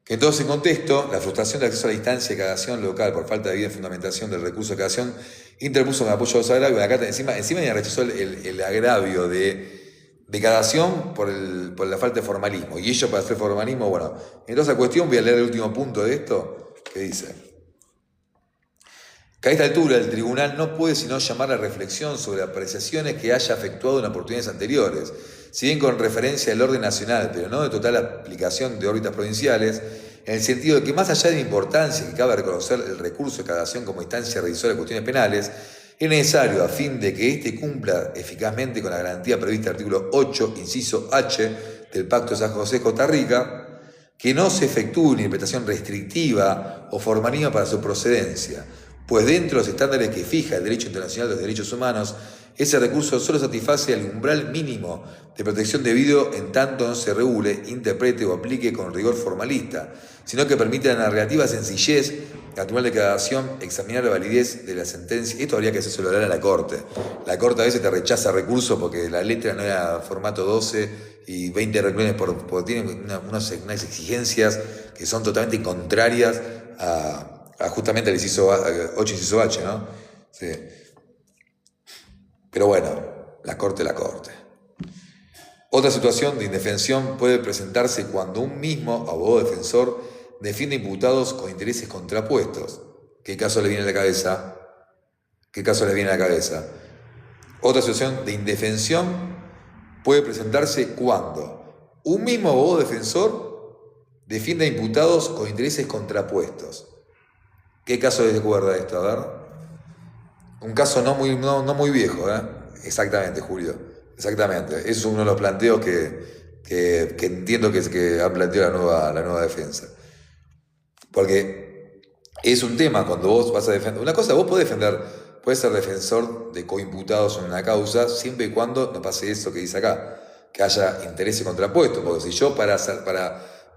Que en todo ese contexto, la frustración del acceso a la instancia de cagación local por falta de debida fundamentación del recurso de cagación interpuso en apoyo a los agravios. Acá encima ya rechazó el agravio de cagación por la falta de formalismo. Y ellos para hacer formalismo, bueno. Entonces, la cuestión, voy a leer el último punto de esto, que dice. Que a esta altura el tribunal no puede sino llamar a reflexión sobre apreciaciones que haya efectuado en oportunidades anteriores, si bien con referencia al orden nacional, pero no de total aplicación de órbitas provinciales, en el sentido de que más allá de la importancia que cabe reconocer el recurso de cagación como instancia revisora de cuestiones penales, es necesario, a fin de que éste cumpla eficazmente con la garantía prevista en el artículo 8, inciso H del Pacto de San José-Costa Rica, que no se efectúe una interpretación restrictiva o formalista para su procedencia, pues dentro de los estándares que fija el derecho internacional de los derechos humanos, ese recurso solo satisface el umbral mínimo de protección debido en tanto no se regule, interprete o aplique con rigor formalista, sino que permite la relativa sencillez al tribunal de cagación examinar la validez de la sentencia. Esto habría que hacerlo hablar a la Corte. La Corte a veces te rechaza recursos porque la letra no era formato 12 y 20 renglones tienen unas exigencias que son totalmente contrarias a justamente el inciso 8 inciso H, ¿no? Sí. Pero bueno, la corte. Otra situación de indefensión puede presentarse cuando un mismo abogado defensor defiende imputados con intereses contrapuestos. ¿Qué caso le viene a la cabeza? Otra situación de indefensión puede presentarse cuando un mismo abogado defensor defiende imputados con intereses contrapuestos. ¿Qué caso les recuerda esto? A ver. Un caso no muy viejo, ¿eh? Exactamente, Julio. Exactamente. Es uno de los planteos que entiendo que ha planteado la nueva defensa. Porque es un tema cuando vos vas a defender. Una cosa, vos podés ser defensor de coimputados en una causa, siempre y cuando no pase eso que dice acá, que haya intereses contrapuestos. Porque si yo para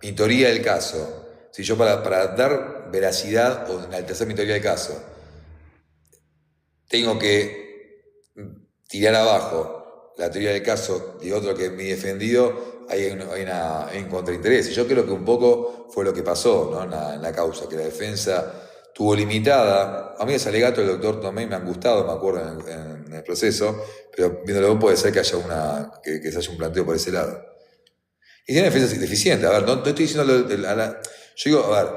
mi teoría del caso, si yo para dar veracidad o enaltecer mi teoría del caso, tengo que tirar abajo la teoría del caso de otro que me defendido, hay un contrainterés. Y yo creo que un poco fue lo que pasó, ¿no? en la causa, que la defensa tuvo limitada. A mí ese alegato del doctor Tomé me han gustado, me acuerdo, en el proceso, pero viéndolo puede ser que haya que se haya un planteo por ese lado. Y tiene defensa deficiente. A ver, no estoy diciendo yo digo, a ver,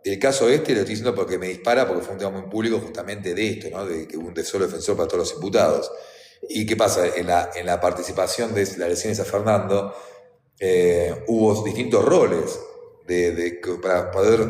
el caso lo estoy diciendo porque me dispara, porque fue un tema muy público justamente de esto, ¿no? De que hubo un solo defensor para todos los imputados. ¿Y qué pasa? En la participación de la elección de San Fernando hubo distintos roles para poder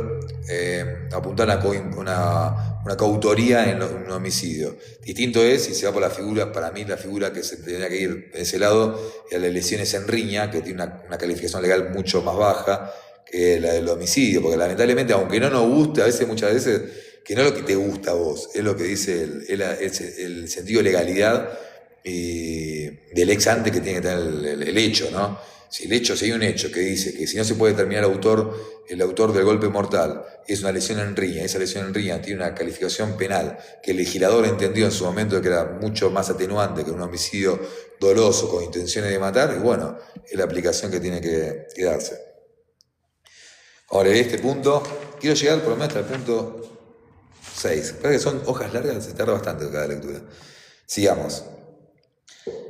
apuntar a una coautoría en un homicidio. Distinto es si se va por la figura, para mí la figura que se tendría que ir de ese lado es la lesiones en riña, que tiene una calificación legal mucho más baja que la del homicidio, porque lamentablemente, aunque no nos guste, muchas veces, que no es lo que te gusta a vos, es lo que dice el sentido de legalidad y del ex ante que tiene que tener el hecho, ¿no? Si hay un hecho que dice que si no se puede determinar el autor del golpe mortal es una lesión en riña, esa lesión en riña tiene una calificación penal que el legislador entendió en su momento que era mucho más atenuante que un homicidio doloso con intenciones de matar, y bueno, es la aplicación que tiene que darse. Ahora, en este punto, quiero llegar por lo menos hasta el punto 6. Parece que son hojas largas, se tarda bastante cada lectura. Sigamos.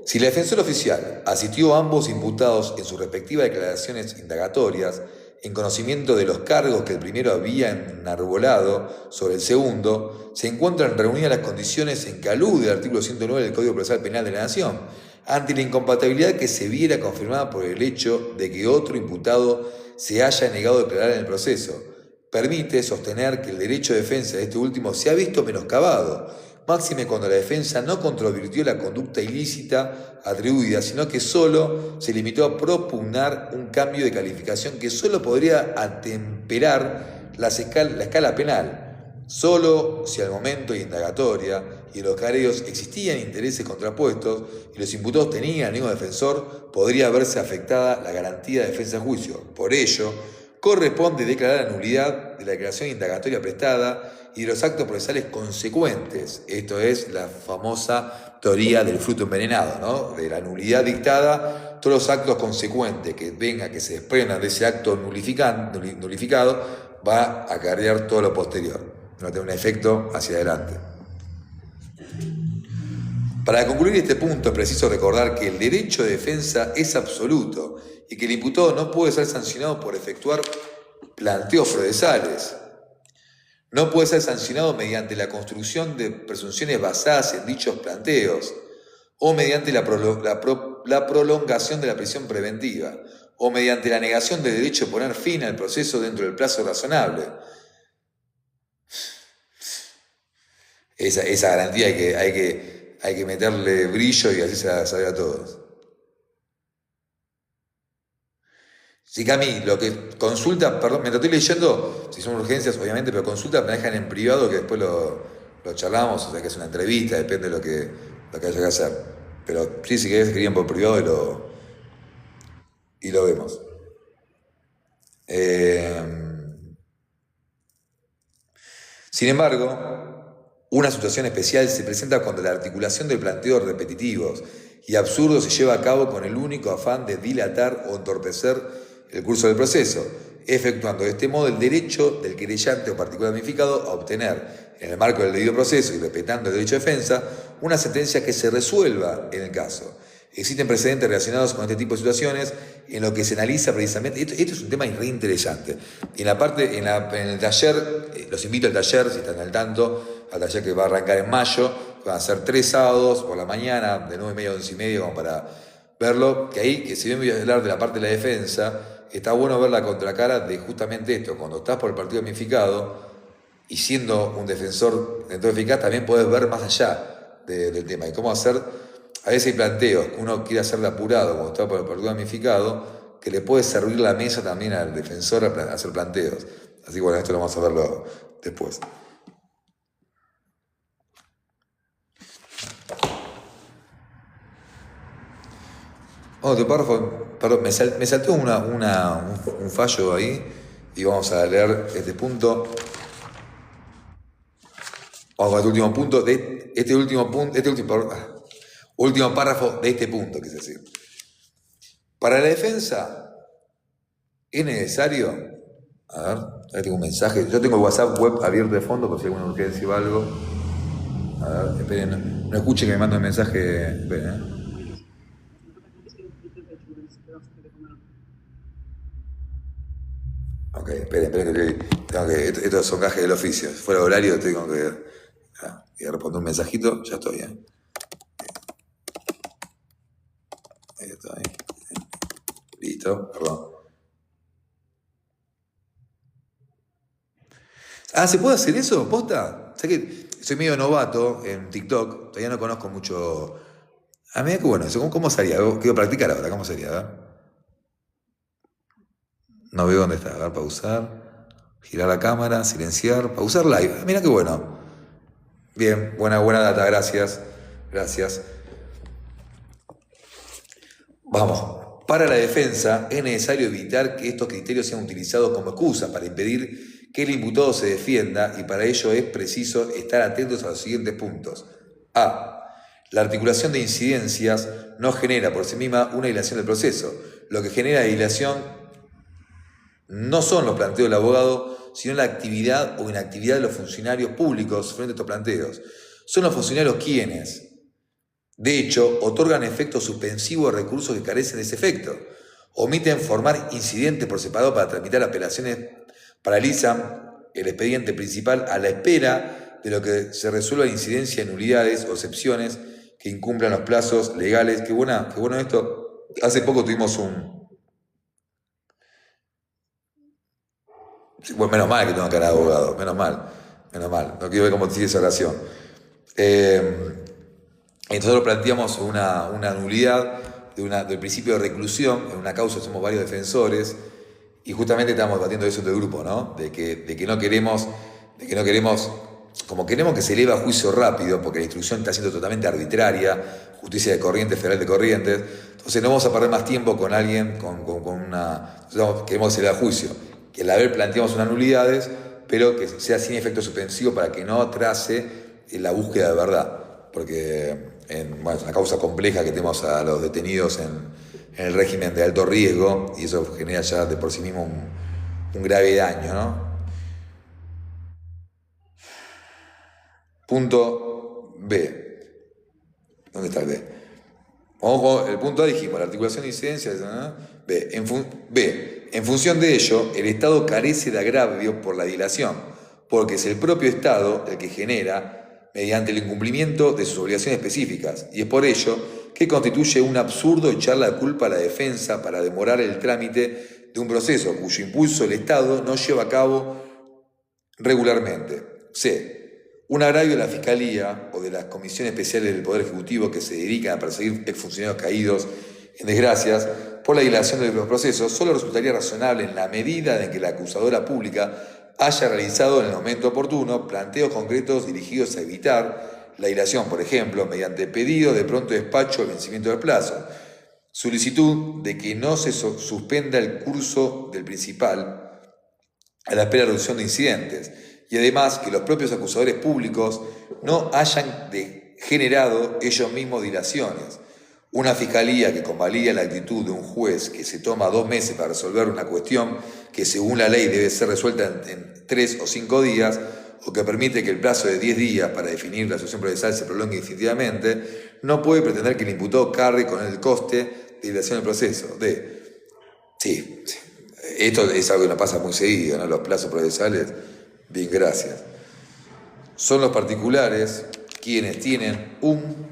Si el defensor oficial asistió a ambos imputados en sus respectivas declaraciones indagatorias, en conocimiento de los cargos que el primero había enarbolado sobre el segundo, se encuentran reunidas las condiciones en que alude el artículo 109 del Código Procesal Penal de la Nación, ante la incompatibilidad que se viera confirmada por el hecho de que otro imputado se haya negado a declarar en el proceso. Permite sostener que el derecho de defensa de este último se ha visto menoscabado, máxime cuando la defensa no controvirtió la conducta ilícita atribuida, sino que solo se limitó a propugnar un cambio de calificación que solo podría atemperar la escala penal, solo si al momento de indagatoria y en los careos existían intereses contrapuestos y los imputados tenían el mismo defensor, podría verse afectada la garantía de defensa a juicio. Por ello, corresponde declarar la nulidad de la declaración indagatoria prestada y de los actos procesales consecuentes. Esto es la famosa teoría del fruto envenenado, ¿no? De la nulidad dictada, todos los actos consecuentes que se desprendan de ese acto nulificado, va a acarrear todo lo posterior. Va a tener un efecto hacia adelante. Para concluir este punto es preciso recordar que el derecho de defensa es absoluto y que el imputado no puede ser sancionado por efectuar planteos procesales. No puede ser sancionado mediante la construcción de presunciones basadas en dichos planteos, o mediante la prolongación de la prisión preventiva, o mediante la negación del derecho a poner fin al proceso dentro del plazo razonable. Esa garantía hay que meterle brillo y así se la sabe a todos. Si Cami, lo que consulta, perdón, mientras estoy leyendo, si son urgencias, obviamente, pero consulta me dejan en privado que después lo charlamos, o sea que es una entrevista, depende de lo que haya que hacer. Pero sí, si querés, escriban por privado y lo vemos. Sin embargo, una situación especial se presenta cuando la articulación del planteo repetitivos y absurdos se lleva a cabo con el único afán de dilatar o entorpecer el curso del proceso, efectuando de este modo el derecho del querellante o particular damnificado a obtener, en el marco del debido proceso y respetando el derecho de defensa, una sentencia que se resuelva en el caso. Existen precedentes relacionados con este tipo de situaciones en lo que se analiza precisamente. Esto es un tema re interesante. En el taller, los invito al taller, si están al tanto, al taller que va a arrancar en mayo, van a ser 3 sábados por la mañana, de 9:30 a 11:30, como para verlo. Que ahí, que si bien voy a hablar de la parte de la defensa, está bueno ver la contracara de justamente esto. Cuando estás por el partido damnificado y siendo un defensor dentro eficaz, también podés ver más allá del tema y cómo hacer. A veces hay planteos que uno quiere hacerle apurado cuando está por el partido damnificado, que le puede servir la mesa también al defensor a hacer planteos. Así que bueno, esto lo vamos a verlo después. Otro párrafo, perdón, me saltó un fallo ahí y vamos a leer este punto. Vamos con este último punto, último párrafo de este punto, quise decir. Para la defensa es necesario, a ver, ahí tengo un mensaje, yo tengo el WhatsApp web abierto de fondo por si alguno quiere decir algo. A ver, esperen, no escuchen que me manda un mensaje, esperen, Ok, esperen, estos son gajes del oficio. Si fuera horario, tengo que responder un mensajito, ya estoy, Ahí está, Listo, perdón. ¿Se puede hacer eso? ¿Posta? Sé que soy medio novato en TikTok, todavía no conozco mucho. Mira que bueno, ¿cómo sería? Quiero practicar ahora, ¿cómo sería? A ver. No veo dónde está. A ver, pausar, girar la cámara, silenciar, pausar live. Mira qué bueno. Bien, buena data, gracias. Vamos. Para la defensa es necesario evitar que estos criterios sean utilizados como excusa para impedir que el imputado se defienda y para ello es preciso estar atentos a los siguientes puntos. A. La articulación de incidencias no genera por sí misma una dilación del proceso. Lo que genera dilación no son los planteos del abogado, sino la actividad o inactividad de los funcionarios públicos frente a estos planteos. Son los funcionarios quienes, de hecho, otorgan efecto suspensivo a recursos que carecen de ese efecto, omiten formar incidentes por separado para tramitar apelaciones, paralizan el expediente principal a la espera de lo que se resuelva incidencia de nulidades o excepciones que incumplan los plazos legales. Qué bueno esto. Hace poco tuvimos bueno, menos mal que tengo cara de abogado, menos mal. No quiero ver cómo sigue esa oración. Nosotros planteamos una nulidad del principio de reclusión. En una causa somos varios defensores y justamente estamos debatiendo eso del grupo, ¿no? De que no queremos, como queremos que se eleve a juicio rápido, porque la instrucción está siendo totalmente arbitraria, justicia de Corrientes, federal de Corrientes, entonces no vamos a perder más tiempo con alguien, queremos que se eleve a juicio. Que a la vez planteamos unas nulidades, pero que sea sin efecto suspensivo para que no atrase la búsqueda de verdad, porque es una causa compleja que tenemos a los detenidos en el régimen de alto riesgo y eso genera ya de por sí mismo un grave daño, ¿no? Punto B. ¿Dónde está el B? Ojo, el punto A dijimos, la articulación de incidencias, ¿no? B. En función de ello, el Estado carece de agravio por la dilación, porque es el propio Estado el que genera mediante el incumplimiento de sus obligaciones específicas, y es por ello que constituye un absurdo echar la culpa a la defensa para demorar el trámite de un proceso cuyo impulso el Estado no lleva a cabo regularmente. C. Un agravio de la Fiscalía o de las comisiones especiales del Poder Ejecutivo que se dedican a perseguir exfuncionarios caídos en desgracias por la dilación de los procesos solo resultaría razonable en la medida en que la acusadora pública haya realizado en el momento oportuno planteos concretos dirigidos a evitar la dilación, por ejemplo, mediante pedido de pronto despacho al vencimiento del plazo, solicitud de que no se suspenda el curso del principal a la espera de reducción de incidentes, y además que los propios acusadores públicos no hayan generado ellos mismos dilaciones. Una fiscalía que convalida la actitud de un juez que se toma 2 meses para resolver una cuestión que según la ley debe ser resuelta en 3 o 5 días, o que permite que el plazo de 10 días para definir la solución procesal se prolongue infinitamente, no puede pretender que el imputado cargue con el coste de dilación del proceso. Sí, esto es algo que nos pasa muy seguido, ¿no? Los plazos procesales, bien, gracias. Son los particulares quienes tienen un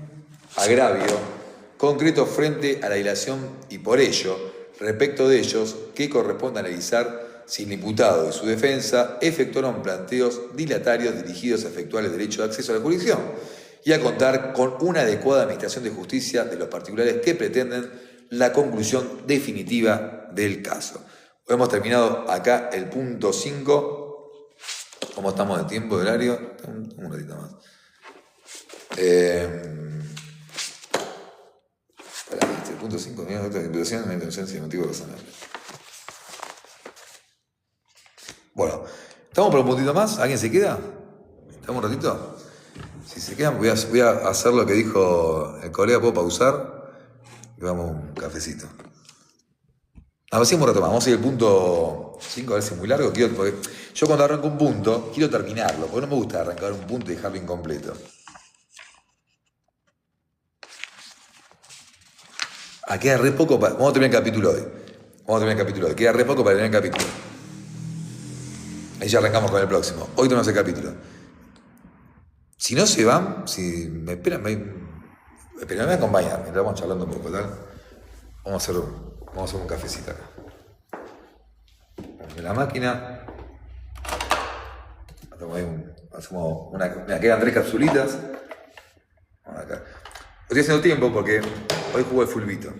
agravio concreto frente a la dilación y por ello, respecto de ellos, que corresponde analizar si el imputado y su defensa efectuaron planteos dilatarios dirigidos a efectuar el derecho de acceso a la jurisdicción y a contar con una adecuada administración de justicia de los particulares que pretenden la conclusión definitiva del caso. Hemos terminado acá el punto 5. ¿Cómo estamos de tiempo, de horario? Un ratito más. Punto 5, imputación de inocencia de motivo personal. Bueno, ¿estamos por un puntito más? ¿Alguien se queda? ¿Estamos un ratito? Si se quedan, voy a hacer lo que dijo el colega, puedo pausar y vamos a un cafecito. A ver si un rato más. Vamos a ir al punto 5, a ver si es muy largo. Porque yo cuando arranco un punto, quiero terminarlo, porque no me gusta arrancar un punto y dejarlo incompleto. Queda re poco para... Vamos a terminar el capítulo hoy. Queda re poco para terminar el capítulo. Ahí ya arrancamos con el próximo. Hoy tenemos el capítulo. Si no se van, si me esperan, me acompañan. Mientras vamos charlando un poco, ¿tal? Vamos a hacer un cafecito acá. Vamos a la máquina. Hacemos una... Mira, quedan 3 capsulitas. Vamos acá. Estoy haciendo tiempo porque hoy jugué fulbito.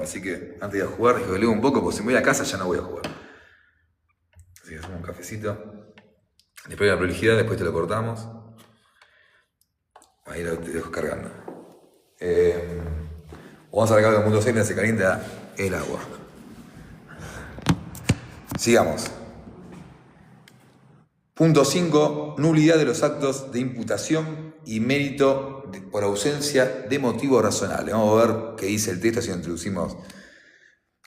Así que antes de ir a jugar, dije que leo un poco, porque si me voy a casa ya no voy a jugar. Así que hacemos un cafecito. Después de la prolijidad, después te lo cortamos. Ahí lo te dejo cargando. Vamos a arrancar con el punto 6, se calienta el agua. Sigamos. Punto 5. Nulidad de los actos de imputación y mérito por ausencia de motivos razonables. Vamos a ver qué dice el texto si lo introducimos.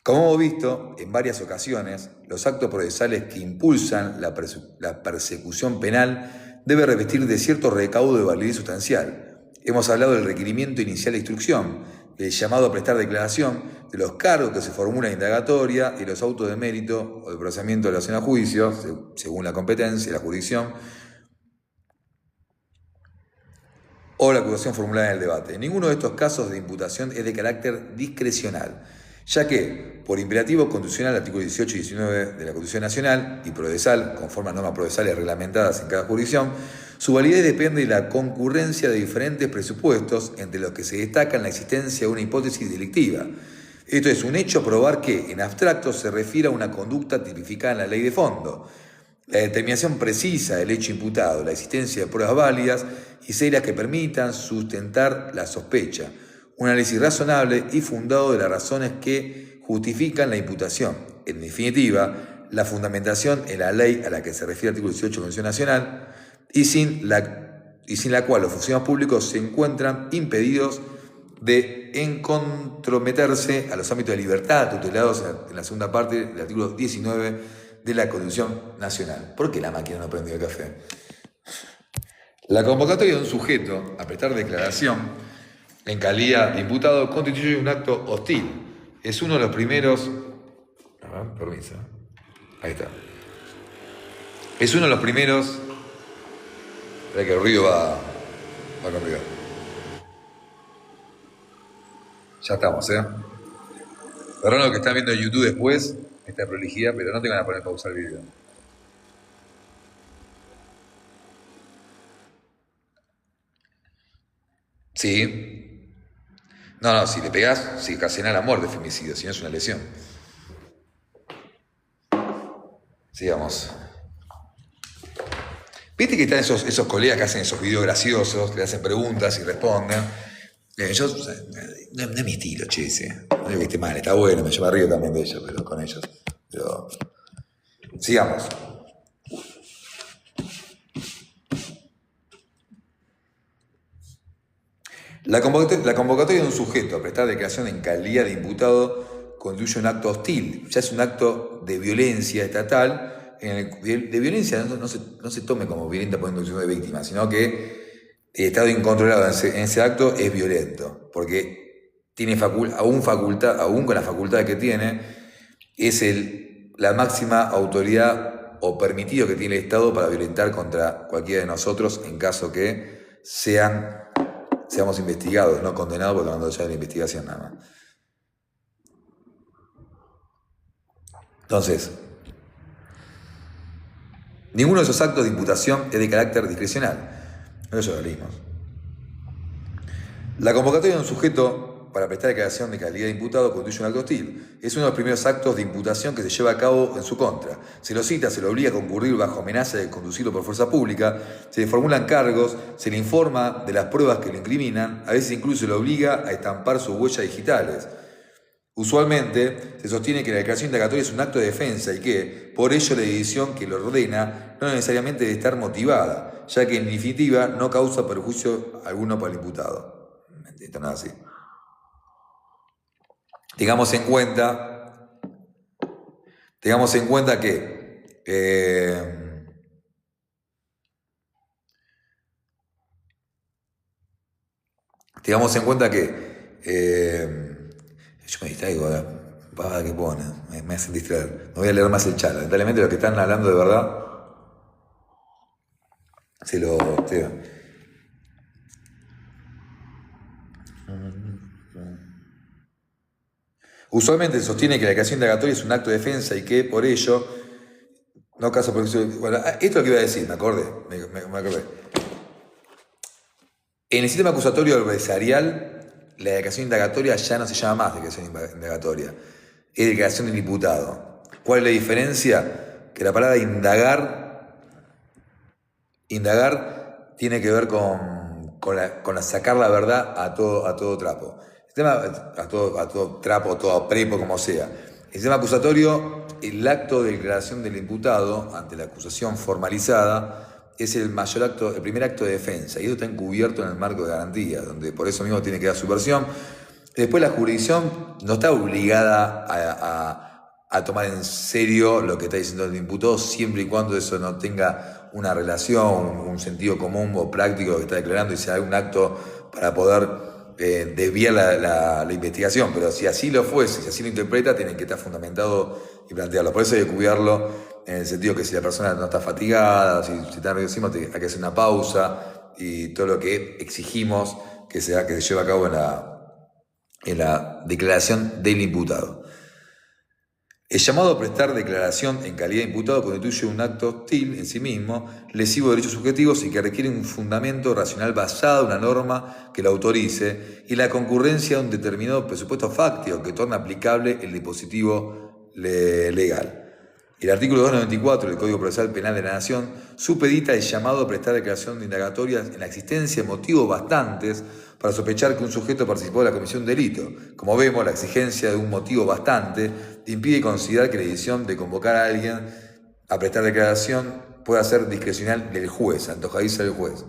Como hemos visto en varias ocasiones, los actos procesales que impulsan la persecución penal deben revestir de cierto recaudo de validez sustancial. Hemos hablado del requerimiento inicial de instrucción, del llamado a prestar declaración, de los cargos que se formulan en indagatoria y los autos de mérito o de procesamiento de la acción a juicio, según la competencia y la jurisdicción, o la acusación formulada en el debate. Ninguno de estos casos de imputación es de carácter discrecional, ya que, por imperativo constitucional, el artículo 18 y 19 de la Constitución Nacional y procesal, conforme a normas procesales reglamentadas en cada jurisdicción, su validez depende de la concurrencia de diferentes presupuestos, entre los que se destacan la existencia de una hipótesis delictiva. Esto es un hecho probar que, en abstracto, se refiere a una conducta tipificada en la ley de fondo. La determinación precisa del hecho imputado, la existencia de pruebas válidas y serias que permitan sustentar la sospecha, un análisis razonable y fundado de las razones que justifican la imputación. En definitiva, la fundamentación en la ley a la que se refiere el artículo 18 de la Constitución Nacional y sin la cual los funcionarios públicos se encuentran impedidos de encontrometerse a los ámbitos de libertad tutelados en la segunda parte del artículo 19 de la Constitución Nacional. ¿Por qué la máquina no prendió el café? La convocatoria de un sujeto a prestar declaración en calidad de imputado constituye un acto hostil. Es uno de los primeros... permiso. Ahí está. Es uno de los primeros... Espera que el ruido va con ruido. Ya estamos, Perdón lo que están viendo en YouTube después, esta prolijidad, pero no tengan a poner pausar el video. Sí. No, si le pegás, si ocasiona la muerte es femicidio, si no es una lesión. Sigamos. Viste que están esos colegas que hacen esos videos graciosos, que le hacen preguntas y responden. Yo, no es mi estilo, che, no digo que esté mal, está bueno, me lleva río también de ellos, pero con ellos. Pero sigamos. La convocatoria de un sujeto a prestar declaración en calidad de imputado constituye un acto hostil, ya es un acto de violencia estatal. De violencia no se tome como violenta por inducción de víctima, sino que el estado incontrolado en ese acto es violento, porque tiene aún con la facultad que tiene, es la máxima autoridad o permitido que tiene el Estado para violentar contra cualquiera de nosotros en caso que seamos investigados, no condenados, porque hablando ya de la investigación nada más. Entonces, ninguno de esos actos de imputación es de carácter discrecional. Eso lo leímos. La convocatoria de un sujeto para prestar declaración de calidad de imputado constituye un acto hostil. Es uno de los primeros actos de imputación que se lleva a cabo en su contra. Se lo cita, se lo obliga a concurrir bajo amenaza de conducirlo por fuerza pública, se le formulan cargos, se le informa de las pruebas que lo incriminan, a veces incluso se lo obliga a estampar sus huellas digitales. Usualmente se sostiene que la declaración indagatoria es un acto de defensa y que, por ello, la decisión que lo ordena no necesariamente debe estar motivada, ya que en definitiva no causa perjuicio alguno para el imputado. Esto no es así. Tengamos en cuenta que yo me distraigo ahora, pavada que pone, me hacen distraer. No voy a leer más el chat. Lamentablemente los que están hablando de verdad se lo... Usualmente se sostiene que la declaración indagatoria es un acto de defensa y que, por ello, no causa perjuicio... Bueno, esto es lo que iba a decir, me acordé. En el sistema acusatorio adversarial, la declaración indagatoria ya no se llama más declaración indagatoria, es declaración del imputado. ¿Cuál es la diferencia? Que la palabra indagar tiene que ver con sacar la verdad a todo trapo. A todo trapo, todo prepo, como sea. El sistema acusatorio, el acto de declaración del imputado ante la acusación formalizada es el primer acto de defensa, y eso está encubierto en el marco de garantía, donde por eso mismo tiene que dar su versión. Después la jurisdicción no está obligada a tomar en serio lo que está diciendo el imputado, siempre y cuando eso no tenga una relación, un sentido común o práctico que está declarando y sea un acto para poder desviar la investigación. Pero si así lo fuese, si así lo interpreta, tiene que estar fundamentado y plantearlo. Por eso hay que cuidarlo en el sentido que si la persona no está fatigada, si está nerviosismo, hay que hacer una pausa y todo lo que exigimos que se lleve a cabo en la declaración del imputado. El llamado a prestar declaración en calidad de imputado constituye un acto hostil en sí mismo, lesivo de derechos subjetivos y que requiere un fundamento racional basado en una norma que lo autorice y la concurrencia de un determinado presupuesto fáctico que torna aplicable el dispositivo legal. El artículo 294 del Código Procesal Penal de la Nación supedita el llamado a prestar declaración de indagatorias en la existencia de motivos bastantes para sospechar que un sujeto participó de la comisión de un delito. Como vemos, la exigencia de un motivo bastante impide considerar que la decisión de convocar a alguien a prestar declaración pueda ser discrecional del juez, antojadiza del juez.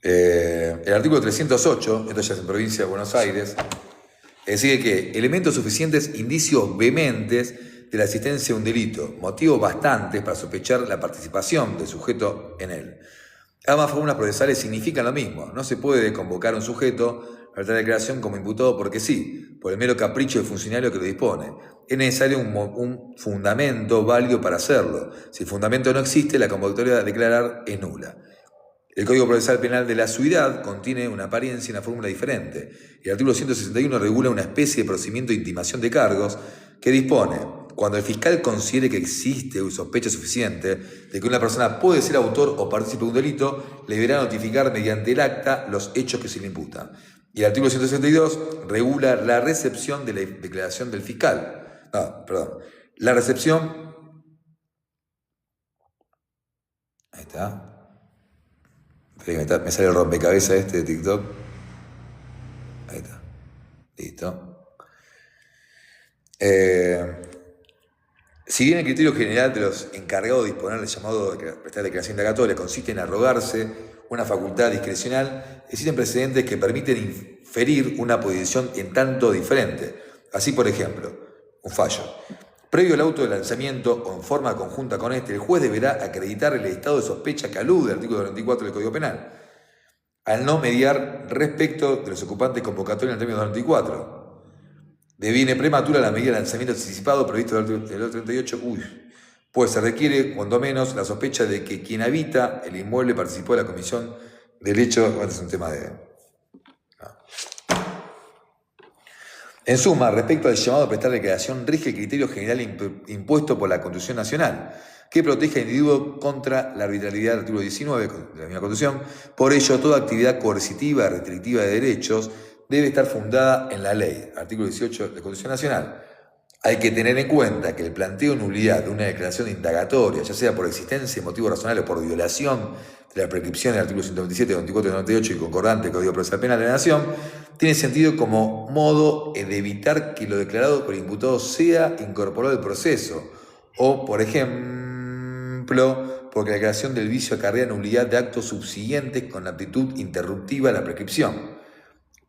El artículo 308, esto ya es en provincia de Buenos Aires, decide que elementos suficientes, indicios vehementes de la existencia de un delito, motivos bastantes para sospechar la participación del sujeto en él. Ambas fórmulas procesales significan lo mismo. No se puede convocar a un sujeto a la declaración como imputado porque sí, por el mero capricho del funcionario que lo dispone. Es necesario un fundamento válido para hacerlo. Si el fundamento no existe, la convocatoria a declarar es nula. El Código Procesal Penal de la Ciudad contiene una apariencia y una fórmula diferente. El artículo 161 regula una especie de procedimiento de intimación de cargos que dispone, cuando el fiscal considere que existe sospecha suficiente de que una persona puede ser autor o partícipe de un delito, le deberá notificar mediante el acta los hechos que se le imputan. Y el artículo 162 regula la recepción de la declaración del fiscal. La recepción... Ahí está. Me sale el rompecabezas de TikTok. Ahí está. Listo. Si bien el criterio general de los encargados de disponer del llamado de prestar declaración indagatoria consiste en arrogarse una facultad discrecional, existen precedentes que permiten inferir una posición en tanto diferente. Así, por ejemplo, un fallo. Previo al auto de lanzamiento o en forma conjunta con este, el juez deberá acreditar el estado de sospecha que alude al artículo 94 del Código Penal, al no mediar respecto de los ocupantes convocatorios en el término 94. Deviene prematura la medida de lanzamiento anticipado previsto en el 38, pues se requiere, cuando menos, la sospecha de que quien habita el inmueble participó de la comisión del hecho. Bueno, es un tema de... En suma, respecto al llamado a prestar declaración, rige el criterio general impuesto por la Constitución Nacional, que protege al individuo contra la arbitrariedad del artículo 19 de la misma Constitución. Por ello, toda actividad coercitiva, restrictiva de derechos, debe estar fundada en la ley, artículo 18 de la Constitución Nacional. Hay que tener en cuenta que el planteo de nulidad de una declaración indagatoria, ya sea por existencia de motivos razonables o por violación de la prescripción del artículo 127, 94 y 98 y concordante del Código Procesal Penal de la Nación, tiene sentido como modo de evitar que lo declarado por el imputado sea incorporado al proceso, o, por ejemplo, porque la declaración del vicio acarrea nulidad de actos subsiguientes con la actitud interruptiva de la prescripción.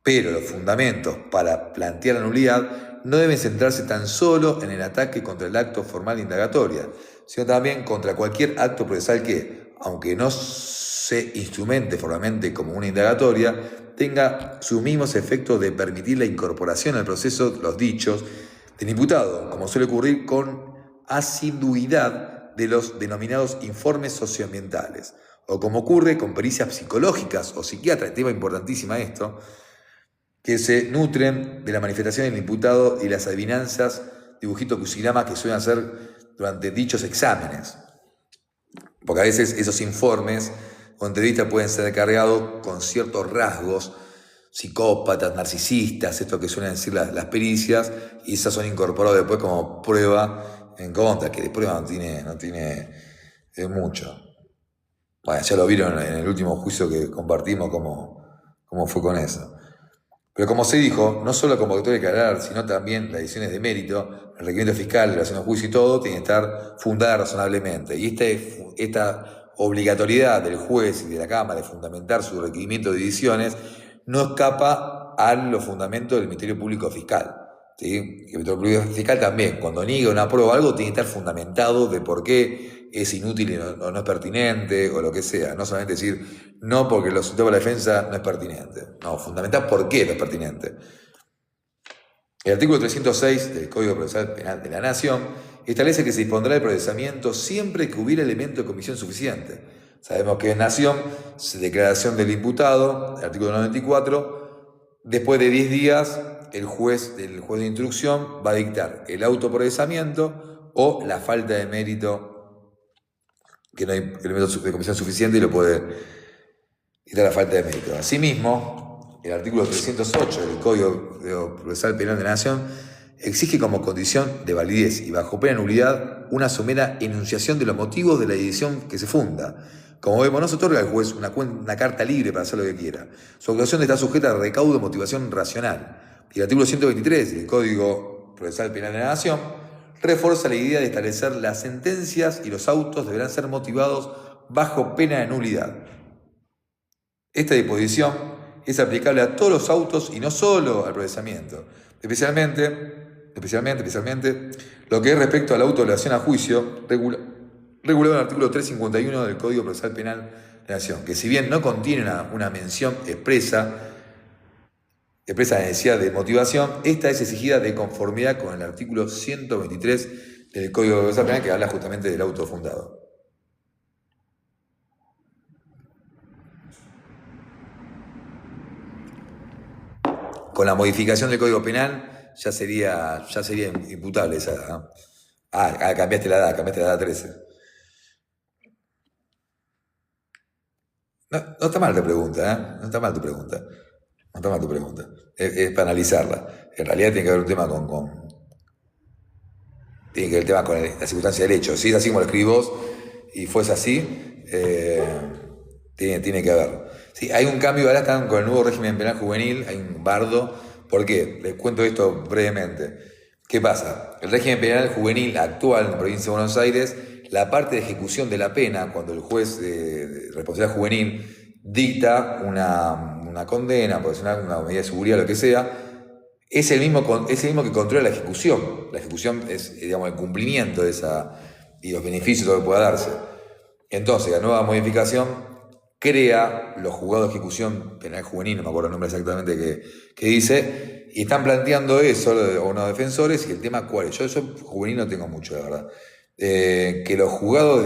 Pero los fundamentos para plantear la nulidad no deben centrarse tan solo en el ataque contra el acto formal de indagatoria, sino también contra cualquier acto procesal que, aunque no se instrumente formalmente como una indagatoria, tenga sus mismos efectos de permitir la incorporación al proceso de los dichos del imputado, como suele ocurrir con asiduidad de los denominados informes socioambientales, o como ocurre con pericias psicológicas o psiquiatras, tema importantísima esto, que se nutren de la manifestación del imputado y las adivinanzas, dibujitos, crucigramas que suelen hacer durante dichos exámenes. Porque a veces esos informes o entrevistas pueden ser cargados con ciertos rasgos psicópatas, narcisistas, esto que suelen decir las pericias, y esas son incorporadas después como prueba en contra, que de prueba no tiene mucho. Bueno, ya lo vieron en el último juicio que compartimos cómo fue con eso. Pero como se dijo, no solo la convocatoria declarar, sino también las decisiones de mérito, el requerimiento fiscal, la relación al juicio y todo, tiene que estar fundada razonablemente. Y esta obligatoriedad del juez y de la Cámara de fundamentar su requerimiento de decisiones no escapa a los fundamentos del Ministerio Público Fiscal. ¿Sí? El Ministerio Público Fiscal también, cuando niega una prueba o algo, tiene que estar fundamentado de por qué es inútil o no es pertinente o lo que sea. No solamente decir, no porque lo citó para la defensa no es pertinente. No, fundamentar por qué no es pertinente. El artículo 306 del Código Procesal Penal de la Nación establece que se dispondrá el procesamiento siempre que hubiera elemento de comisión suficiente. Sabemos que en Nación, declaración del imputado, el artículo 94, después de 10 días, el juez de instrucción va a dictar el autoprocesamiento o la falta de mérito, que no hay elementos de comisión suficiente y lo puede dictar la falta de mérito. Asimismo, el artículo 308 del Código Procesal Penal de la Nación exige como condición de validez y bajo pena de nulidad una somera enunciación de los motivos de la decisión que se funda. Como vemos, no se otorga al juez una carta libre para hacer lo que quiera. Su actuación está sujeta a recaudo de motivación racional. Y el artículo 123 del Código Procesal Penal de la Nación refuerza la idea de establecer las sentencias y los autos deberán ser motivados bajo pena de nulidad. Esta disposición es aplicable a todos los autos y no solo al procesamiento, especialmente lo que es respecto a la autoevaluación a juicio, regulado en el artículo 351 del Código Procesal Penal de la Nación, que si bien no contiene una mención expresa de necesidad de motivación, esta es exigida de conformidad con el artículo 123 del Código Procesal Penal, que habla justamente del auto fundado. Con la modificación del Código Penal ya sería imputable esa edad. Cambiaste la edad 13. No está mal tu pregunta, No está mal tu pregunta. Es para analizarla. En realidad tiene que haber un tema tiene que ver el tema con la circunstancia del hecho. Si es así como lo escribís vos y fuese así, tiene que haber. Sí, hay un cambio, ahora están con el nuevo régimen penal juvenil, hay un bardo. ¿Por qué? Les cuento esto brevemente. ¿Qué pasa? El régimen penal juvenil actual en la provincia de Buenos Aires, la parte de ejecución de la pena, cuando el juez de responsabilidad juvenil dicta una condena, puede ser una medida de seguridad, lo que sea, es el mismo que controla la ejecución. La ejecución es, digamos, el cumplimiento de esa y los beneficios que pueda darse. Entonces, la nueva modificación crea los juzgados de ejecución penal juvenil, no me acuerdo el nombre exactamente que dice, y están planteando eso a unos defensores, y el tema cuál es. Yo juvenil no tengo mucho, la verdad. Que los juzgados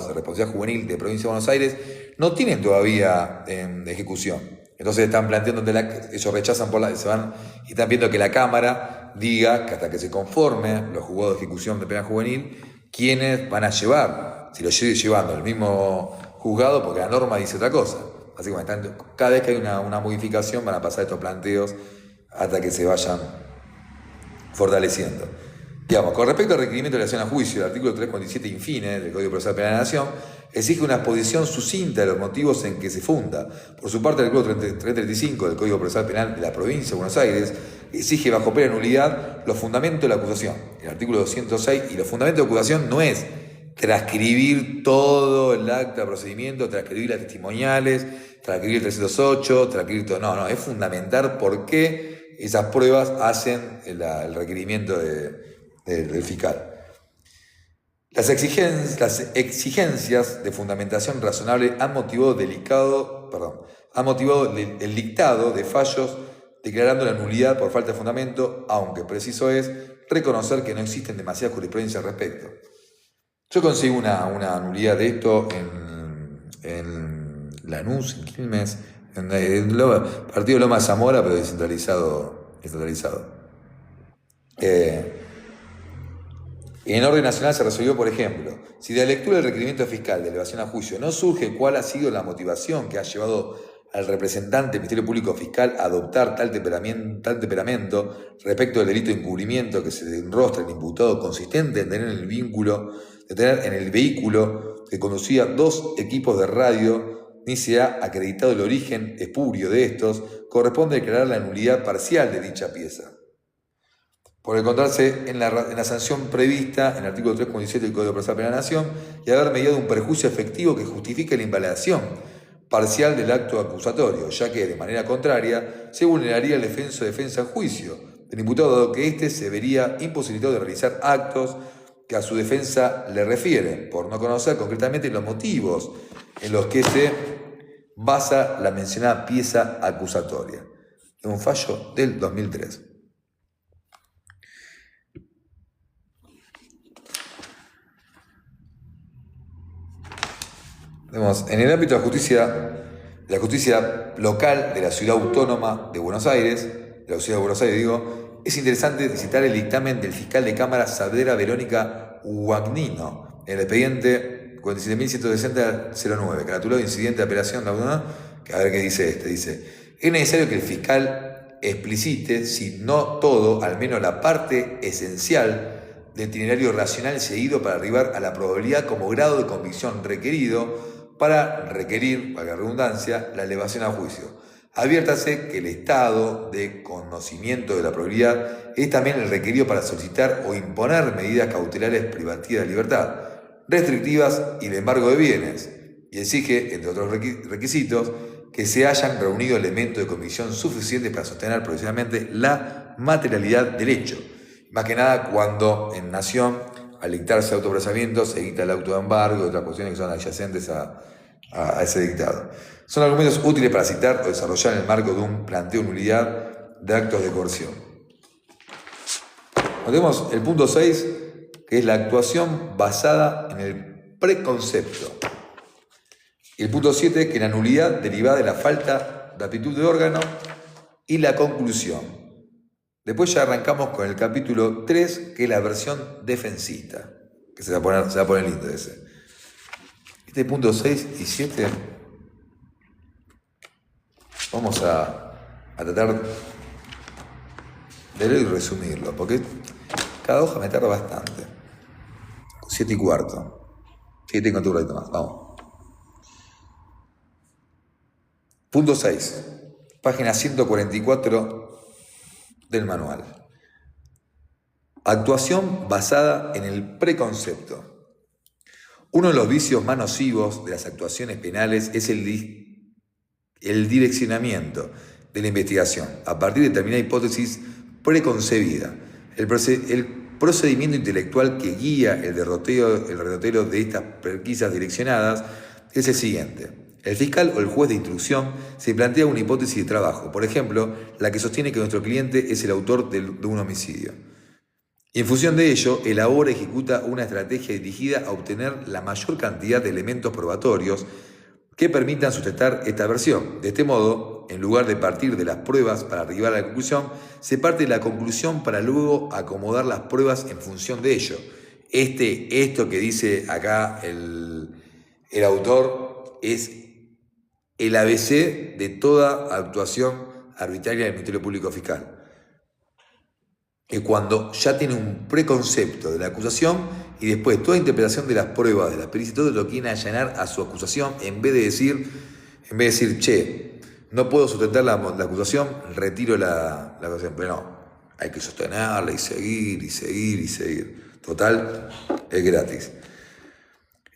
de responsabilidad juvenil de provincia de Buenos Aires no tienen todavía ejecución. Entonces están planteando, ellos rechazan se van y están viendo que la Cámara diga que hasta que se conforme los juzgados de ejecución de pena juvenil, quiénes van a llevar, si lo sigue llevando el mismo juzgado, porque la norma dice otra cosa. Así que cada vez que hay una modificación van a pasar estos planteos hasta que se vayan fortaleciendo. Digamos, con respecto al requerimiento de relación a juicio, el artículo 347 infine del Código Procesal Penal de la Nación exige una exposición sucinta de los motivos en que se funda. Por su parte, el artículo 335 del Código Procesal Penal de la Provincia de Buenos Aires exige bajo pena de nulidad los fundamentos de la acusación. El artículo 206, y los fundamentos de acusación no es transcribir todo el acta de procedimiento, transcribir las testimoniales, transcribir el 308, transcribir todo. No, es fundamentar por qué esas pruebas hacen el requerimiento del fiscal. Las exigencias de fundamentación razonable han motivado el dictado de fallos declarando la nulidad por falta de fundamento, aunque preciso es reconocer que no existen demasiadas jurisprudencias al respecto. Yo conseguí una nulidad de esto en Lanús, en Quilmes, en el partido de Loma Zamora, pero descentralizado. En orden nacional se resolvió, por ejemplo, si de la lectura del requerimiento fiscal de elevación a juicio no surge cuál ha sido la motivación que ha llevado al representante del Ministerio Público Fiscal adoptar tal temperamento respecto del delito de encubrimiento que se enrostra en el imputado consistente en tener en el vehículo que conducía 2 equipos de radio, ni se ha acreditado el origen espurio de estos, corresponde declarar la nulidad parcial de dicha pieza. Por encontrarse en la sanción prevista en el artículo 347 del Código Procesal Penal de la Nación y haber mediado un perjuicio efectivo que justifique la invalidación parcial del acto acusatorio, ya que, de manera contraria, se vulneraría el defensa en juicio del imputado, dado que éste se vería imposibilitado de realizar actos que a su defensa le refieren, por no conocer concretamente los motivos en los que se basa la mencionada pieza acusatoria. Es un fallo del 2003. En el ámbito de la justicia local de la Ciudad Autónoma de Buenos Aires, es interesante citar el dictamen del fiscal de Cámara Saavedra Verónica Guagnino, en el expediente 47.160-09, caratulado de incidente de apelación, que a ver qué dice dice, es necesario que el fiscal explicite, si no todo, al menos la parte esencial del itinerario racional seguido para arribar a la probabilidad como grado de convicción requerido para requerir, valga la redundancia, la elevación a juicio. Adviértase que el estado de conocimiento de la probabilidad es también el requerido para solicitar o imponer medidas cautelares privativas de libertad, restrictivas y de embargo de bienes, y exige, entre otros requisitos, que se hayan reunido elementos de convicción suficientes para sostener provisionalmente la materialidad del hecho. Más que nada cuando en Nación, al dictarse autoprocesamiento, se dicta el auto de embargo y otras cuestiones que son adyacentes a ese dictado. Son argumentos útiles para citar o desarrollar en el marco de un planteo de nulidad de actos de coerción. Notemos el punto 6, que es la actuación basada en el preconcepto. Y el punto 7, que la nulidad derivada de la falta de aptitud de órgano y la conclusión. Después ya arrancamos con el capítulo 3, que es la versión defensista, que se va a poner lindo ese. Este punto 6 y 7 vamos a tratar de leer y resumirlo, porque cada hoja me tarda bastante. 7 y cuarto. Sí, tengo otro ratito más, vamos. Punto 6, página 144 del manual. Actuación basada en el preconcepto. Uno de los vicios más nocivos de las actuaciones penales es el direccionamiento de la investigación a partir de determinada hipótesis preconcebida. El procedimiento intelectual que guía el derrotero de estas pesquisas direccionadas es el siguiente. El fiscal o el juez de instrucción se plantea una hipótesis de trabajo, por ejemplo, la que sostiene que nuestro cliente es el autor de un homicidio. Y en función de ello, elabora y ejecuta una estrategia dirigida a obtener la mayor cantidad de elementos probatorios que permitan sustentar esta versión. De este modo, en lugar de partir de las pruebas para arribar a la conclusión, se parte de la conclusión para luego acomodar las pruebas en función de ello. Esto que dice acá el autor es el ABC de toda actuación arbitraria del Ministerio Público Fiscal. Que cuando ya tiene un preconcepto de la acusación y después toda interpretación de las pruebas, de las pericias y todo lo quieren allanar a su acusación, en vez de decir, che, no puedo sustentar la acusación, retiro la acusación. Pero no, hay que sostenerla y seguir. Total, es gratis.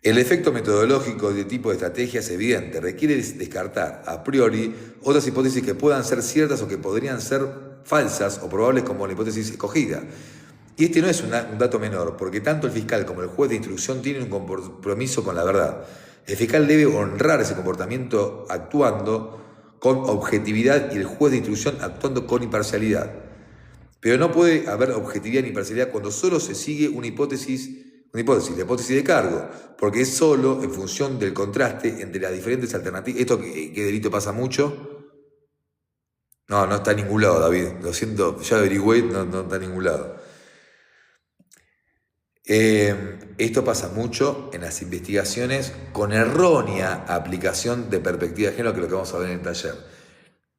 El efecto metodológico de tipo de estrategia es evidente, requiere descartar a priori otras hipótesis que puedan ser ciertas o que podrían ser falsas o probables como la hipótesis escogida. Y este no es un dato menor, porque tanto el fiscal como el juez de instrucción tienen un compromiso con la verdad. El fiscal debe honrar ese comportamiento actuando con objetividad y el juez de instrucción actuando con imparcialidad. Pero no puede haber objetividad ni imparcialidad cuando solo se sigue la hipótesis de cargo, porque es solo en función del contraste entre las diferentes alternativas. ¿Esto qué delito pasa mucho? No está en ningún lado, David. Lo siento, ya averigüé, no está en ningún lado. Esto pasa mucho en las investigaciones con errónea aplicación de perspectiva de género, que es lo que vamos a ver en el taller.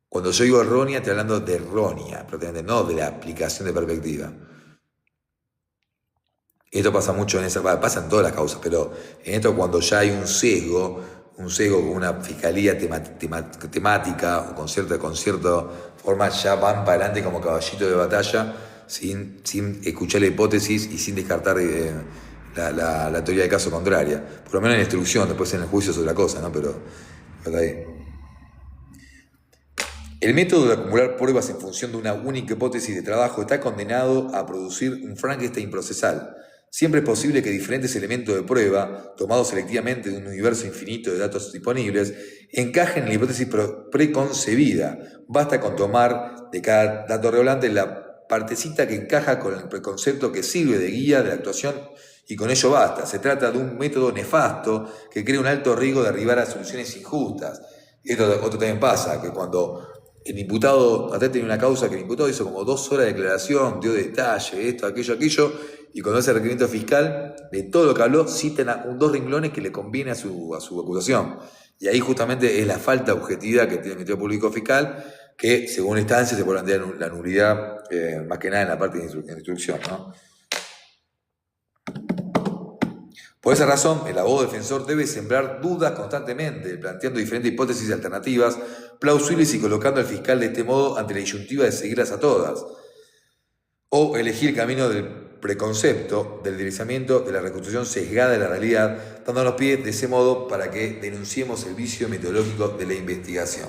Cuando yo digo errónea, estoy hablando de errónea, prácticamente, no de la aplicación de perspectiva. Esto pasa mucho en esa, pasa en todas las causas, pero en esto cuando ya hay un sesgo con una fiscalía temática o con cierta forma ya van para adelante como caballito de batalla sin escuchar la hipótesis y sin descartar la teoría del caso contraria. Por lo menos en la instrucción, después en el juicio es otra cosa, ¿no? Pero ahí. El método de acumular pruebas en función de una única hipótesis de trabajo está condenado a producir un Frankenstein procesal. Siempre es posible que diferentes elementos de prueba, tomados selectivamente de un universo infinito de datos disponibles, encajen en la hipótesis preconcebida. Basta con tomar de cada dato revelante la partecita que encaja con el preconcepto que sirve de guía de la actuación y con ello basta. Se trata de un método nefasto que crea un alto riesgo de arribar a soluciones injustas. Y esto otro también pasa, que cuando el imputado, acá tenía una causa que el imputado hizo como 2 horas de declaración, dio detalle, esto, aquello, y cuando hace el requerimiento fiscal, de todo lo que habló, citan a 2 renglones que le conviene a su acusación. Y ahí justamente es la falta de objetividad que tiene el Ministerio Público Fiscal, que según la instancia se puede plantear la nulidad, más que nada en la parte de instrucción, ¿no? Por esa razón, el abogado defensor debe sembrar dudas constantemente, planteando diferentes hipótesis y alternativas plausibles y colocando al fiscal de este modo ante la disyuntiva de seguirlas a todas, o elegir el camino del preconcepto, del deslizamiento, de la reconstrucción sesgada de la realidad, dándonos pie de ese modo para que denunciemos el vicio metodológico de la investigación.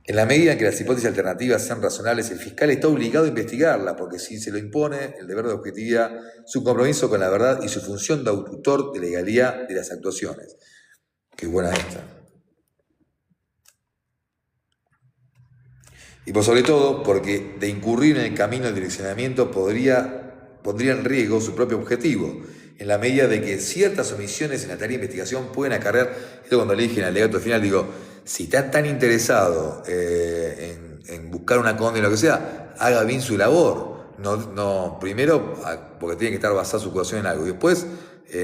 En la medida en que las hipótesis alternativas sean razonables, el fiscal está obligado a investigarlas, porque si se lo impone el deber de objetividad, su compromiso con la verdad y su función de autor de legalidad de las actuaciones. Qué buena esta. Y por sobre todo, porque de incurrir en el camino del direccionamiento pondría en riesgo su propio objetivo, en la medida de que ciertas omisiones en la tarea de investigación pueden acarrear, esto cuando le dije en el alegato final, digo, si está tan interesado en buscar una condena o lo que sea, haga bien su labor. No, primero, porque tiene que estar basada su acusación en algo. Y después,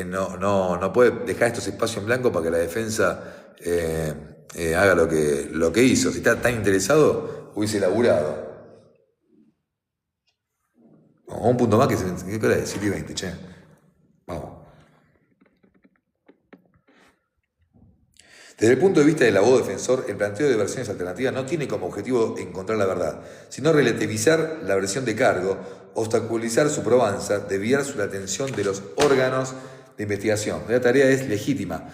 no puede dejar estos espacios en blanco para que la defensa haga lo que hizo. Si está tan interesado, hubiese laburado. Vamos, un punto más que ¿qué hora es? 7:20, che. Vamos. Desde el punto de vista del abogado defensor, el planteo de versiones alternativas no tiene como objetivo encontrar la verdad, sino relativizar la versión de cargo, obstaculizar su probanza, desviar la atención de los órganos de investigación. La tarea es legítima.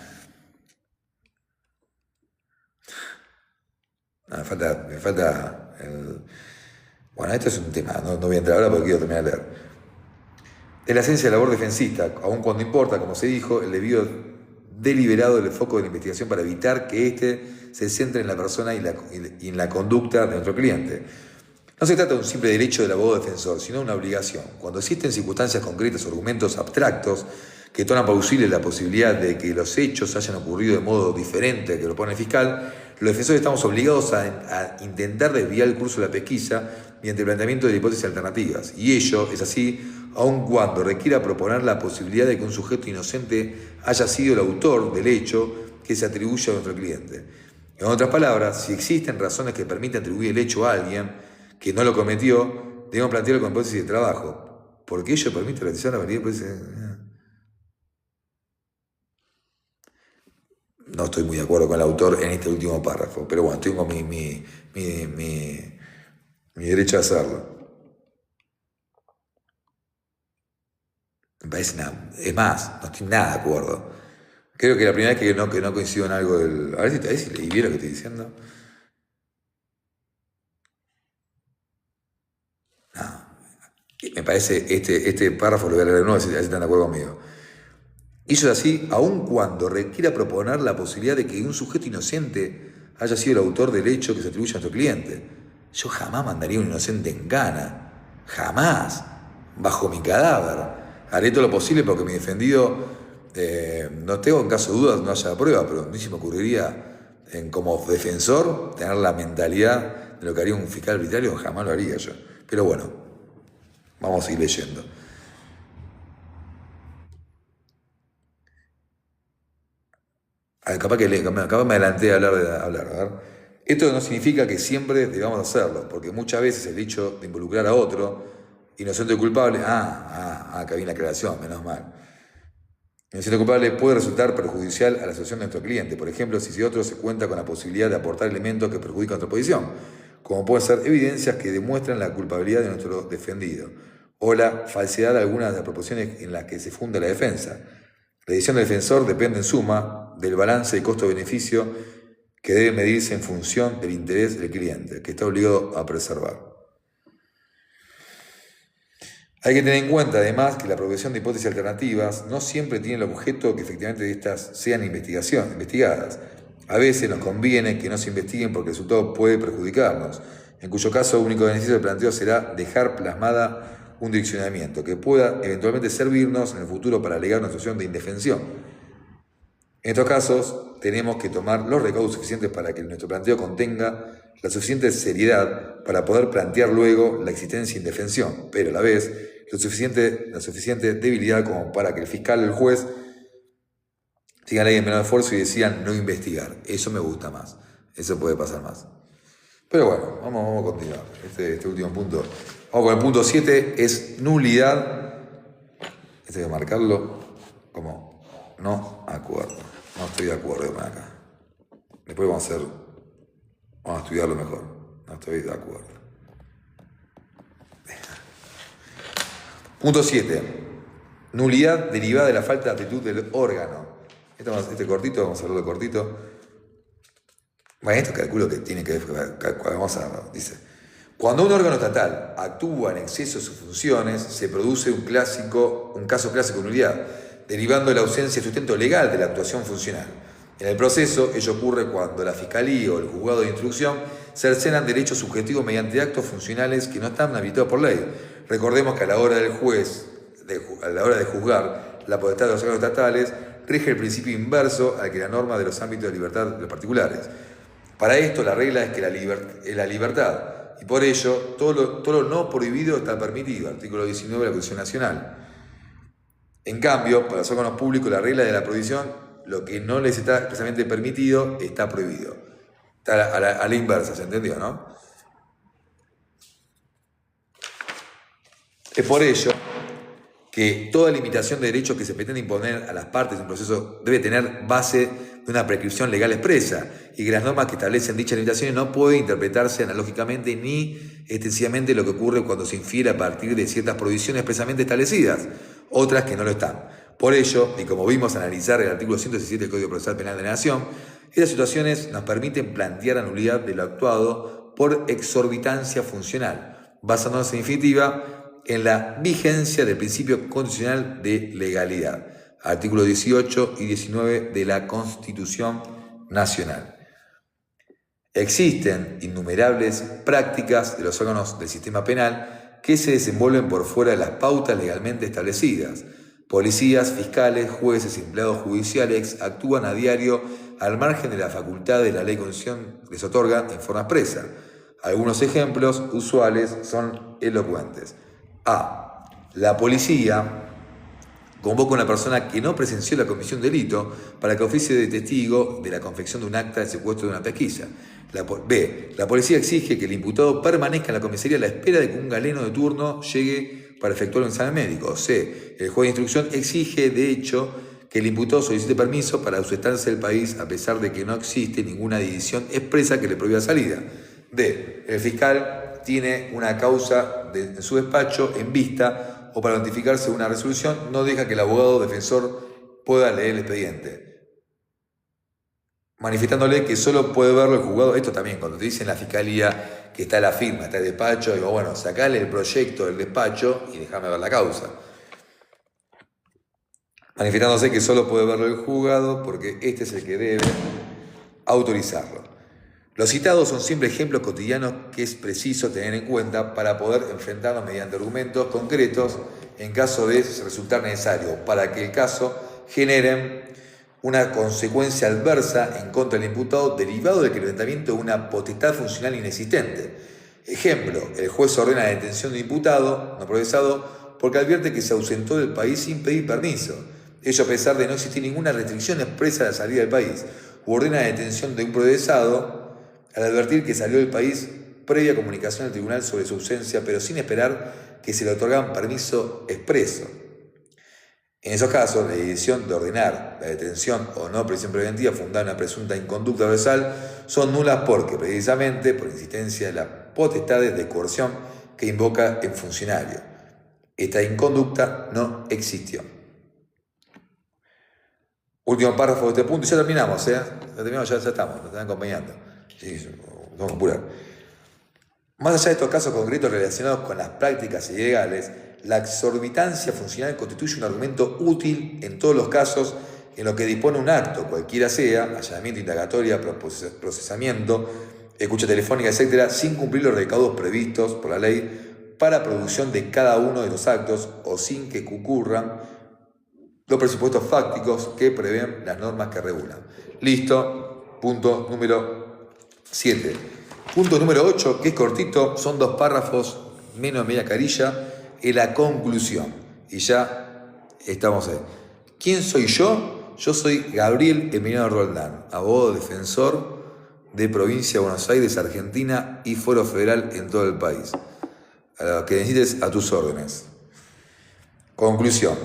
Me falta el... Bueno, esto es un tema, no voy a entrar ahora porque quiero terminar de leer. Es la esencia de la labor defensista, aun cuando importa, como se dijo, el debido deliberado del foco de la investigación para evitar que éste se centre en la persona y en la conducta de nuestro cliente. No se trata de un simple derecho del abogado defensor, sino de una obligación. Cuando existen circunstancias concretas o argumentos abstractos que tornan plausible la posibilidad de que los hechos hayan ocurrido de modo diferente al que lo pone el fiscal, los defensores estamos obligados a intentar desviar el curso de la pesquisa mediante el planteamiento de hipótesis alternativas. Y ello es así aun cuando requiera proponer la posibilidad de que un sujeto inocente haya sido el autor del hecho que se atribuye a nuestro cliente. En otras palabras, si existen razones que permiten atribuir el hecho a alguien que no lo cometió, debemos plantearlo con hipótesis de trabajo, porque ello permite realizar la validez de hipótesis. No estoy muy de acuerdo con el autor en este último párrafo, pero bueno, tengo mi derecho a hacerlo. Me parece nada. Es más, no estoy nada de acuerdo. Creo que la primera vez que no coincido en algo del... A ver si leí bien lo que estoy diciendo. No. Me parece, este párrafo lo voy a leer de nuevo, a ver si están de acuerdo conmigo. Hizo así, aun cuando requiera proponer la posibilidad de que un sujeto inocente haya sido el autor del hecho que se atribuye a nuestro cliente. Yo jamás mandaría a un inocente en cana. Jamás. Bajo mi cadáver. Haré todo lo posible porque mi defendido, no tengo en caso de dudas, no haya prueba, pero a mí se me ocurriría, como defensor, tener la mentalidad de lo que haría un fiscal arbitrario, jamás lo haría yo. Pero bueno, vamos a ir leyendo. Capaz me adelanté a hablar. A ver. Esto no significa que siempre debamos hacerlo, porque muchas veces el hecho de involucrar a otro, inocente o culpable, acá viene la aclaración, menos mal. Inocente o culpable puede resultar perjudicial a la asociación de nuestro cliente. Por ejemplo, si otro se cuenta con la posibilidad de aportar elementos que perjudican nuestra posición, como pueden ser evidencias que demuestran la culpabilidad de nuestro defendido, o la falsedad de algunas de las proposiciones en las que se funda la defensa. La decisión del defensor depende en suma del balance de costo-beneficio que debe medirse en función del interés del cliente, que está obligado a preservar. Hay que tener en cuenta además que la progresión de hipótesis alternativas no siempre tiene el objeto que efectivamente estas sean investigadas. A veces nos conviene que no se investiguen porque el resultado puede perjudicarnos, en cuyo caso el único beneficio del planteo será dejar plasmada un diccionamiento que pueda eventualmente servirnos en el futuro para alegar una situación de indefensión. En estos casos tenemos que tomar los recaudos suficientes para que nuestro planteo contenga la suficiente seriedad para poder plantear luego la existencia de indefensión, pero a la vez la suficiente debilidad como para que el fiscal o el juez sigan la ley en menor esfuerzo y decidan no investigar. Eso me gusta más, eso puede pasar más. Pero bueno, vamos a continuar. Este último punto. Vamos con el punto 7, es nulidad. Este hay que marcarlo como no acuerdo. No estoy de acuerdo con acá. Después vamos a estudiarlo mejor. No estoy de acuerdo. Punto 7. Nulidad derivada de la falta de actitud del órgano. Este cortito, vamos a hablarlo cortito. Bueno, esto calculo que tiene que ver, dice, cuando un órgano estatal actúa en exceso de sus funciones, se produce un caso clásico de nulidad, derivando de la ausencia de sustento legal de la actuación funcional. En el proceso, ello ocurre cuando la Fiscalía o el Juzgado de Instrucción cercenan derechos subjetivos mediante actos funcionales que no están habilitados por ley. Recordemos que a la hora de juzgar la potestad de los órganos estatales, rige el principio inverso al que la norma de los ámbitos de libertad de los particulares. Para esto, la regla es que la libertad, y por ello, todo lo no prohibido está permitido, artículo 19 de la Constitución Nacional. En cambio, para los órganos públicos, la regla de la prohibición, lo que no les está expresamente permitido, está prohibido. Está a la inversa, ¿se entendió, no? Es por ello que toda limitación de derechos que se pretende imponer a las partes de un proceso debe tener base de una prescripción legal expresa y que las normas que establecen dichas limitaciones no pueden interpretarse analógicamente ni extensivamente lo que ocurre cuando se infiere a partir de ciertas prohibiciones expresamente establecidas, otras que no lo están. Por ello, y como vimos analizar el artículo 117 del Código Procesal Penal de la Nación, estas situaciones nos permiten plantear la nulidad de lo actuado por exorbitancia funcional, basándonos en definitiva en la vigencia del principio constitucional de legalidad, artículos 18 y 19 de la Constitución Nacional. Existen innumerables prácticas de los órganos del sistema penal que se desenvuelven por fuera de las pautas legalmente establecidas. Policías, fiscales, jueces, empleados judiciales actúan a diario al margen de la facultad de la ley de constitución les otorga en forma expresa. Algunos ejemplos usuales son elocuentes. A. La policía convoca a una persona que no presenció la comisión de delito para que oficie de testigo de la confección de un acta de secuestro de una pesquisa. B. La policía exige que el imputado permanezca en la comisaría a la espera de que un galeno de turno llegue para efectuar un examen médico. C. El juez de instrucción exige, de hecho, que el imputado solicite permiso para ausentarse del país a pesar de que no existe ninguna decisión expresa que le prohíba salida. D. El fiscal tiene una causa en su despacho en vista o para notificarse una resolución, no deja que el abogado defensor pueda leer el expediente, manifestándole que solo puede verlo el juzgado. Esto también, cuando te dicen la fiscalía que está la firma, está el despacho, digo, bueno, sacale el proyecto del despacho y déjame ver la causa. Manifestándose que solo puede verlo el juzgado porque este es el que debe autorizarlo. Los citados son siempre ejemplos cotidianos que es preciso tener en cuenta para poder enfrentarnos mediante argumentos concretos en caso de resultar necesario, para que el caso genere una consecuencia adversa en contra del imputado derivado del quebrantamiento de una potestad funcional inexistente. Ejemplo, el juez ordena la detención de un imputado no procesado porque advierte que se ausentó del país sin pedir permiso, Ello a pesar de no existir ninguna restricción expresa a la salida del país, u ordena la detención de un procesado al advertir que salió del país previa comunicación al tribunal sobre su ausencia, pero sin esperar que se le otorgaran permiso expreso. En esos casos, la decisión de ordenar la detención o no prisión preventiva fundada en una presunta inconducta procesal son nulas porque, precisamente, por insistencia de las potestades de coerción que invoca el funcionario, esta inconducta no existió. Último párrafo de este punto, y ya terminamos, ya estamos, nos están acompañando. Sí, vamos a apurar. Más allá de estos casos concretos relacionados con las prácticas ilegales, la exorbitancia funcional constituye un argumento útil en todos los casos en los que dispone un acto, cualquiera sea, allanamiento, indagatoria, procesamiento, escucha telefónica, etc., sin cumplir los recaudos previstos por la ley para producción de cada uno de los actos o sin que concurran los presupuestos fácticos que prevén las normas que regulan. Listo. Punto número 7. Punto número 8, que es cortito, son 2 párrafos, menos de media carilla, en la conclusión. Y ya estamos ahí. ¿Quién soy yo? Yo soy Gabriel Emiliano Roldán, abogado defensor de Provincia de Buenos Aires, Argentina y Fuero Federal en todo el país. A lo que necesites, a tus órdenes. Conclusión.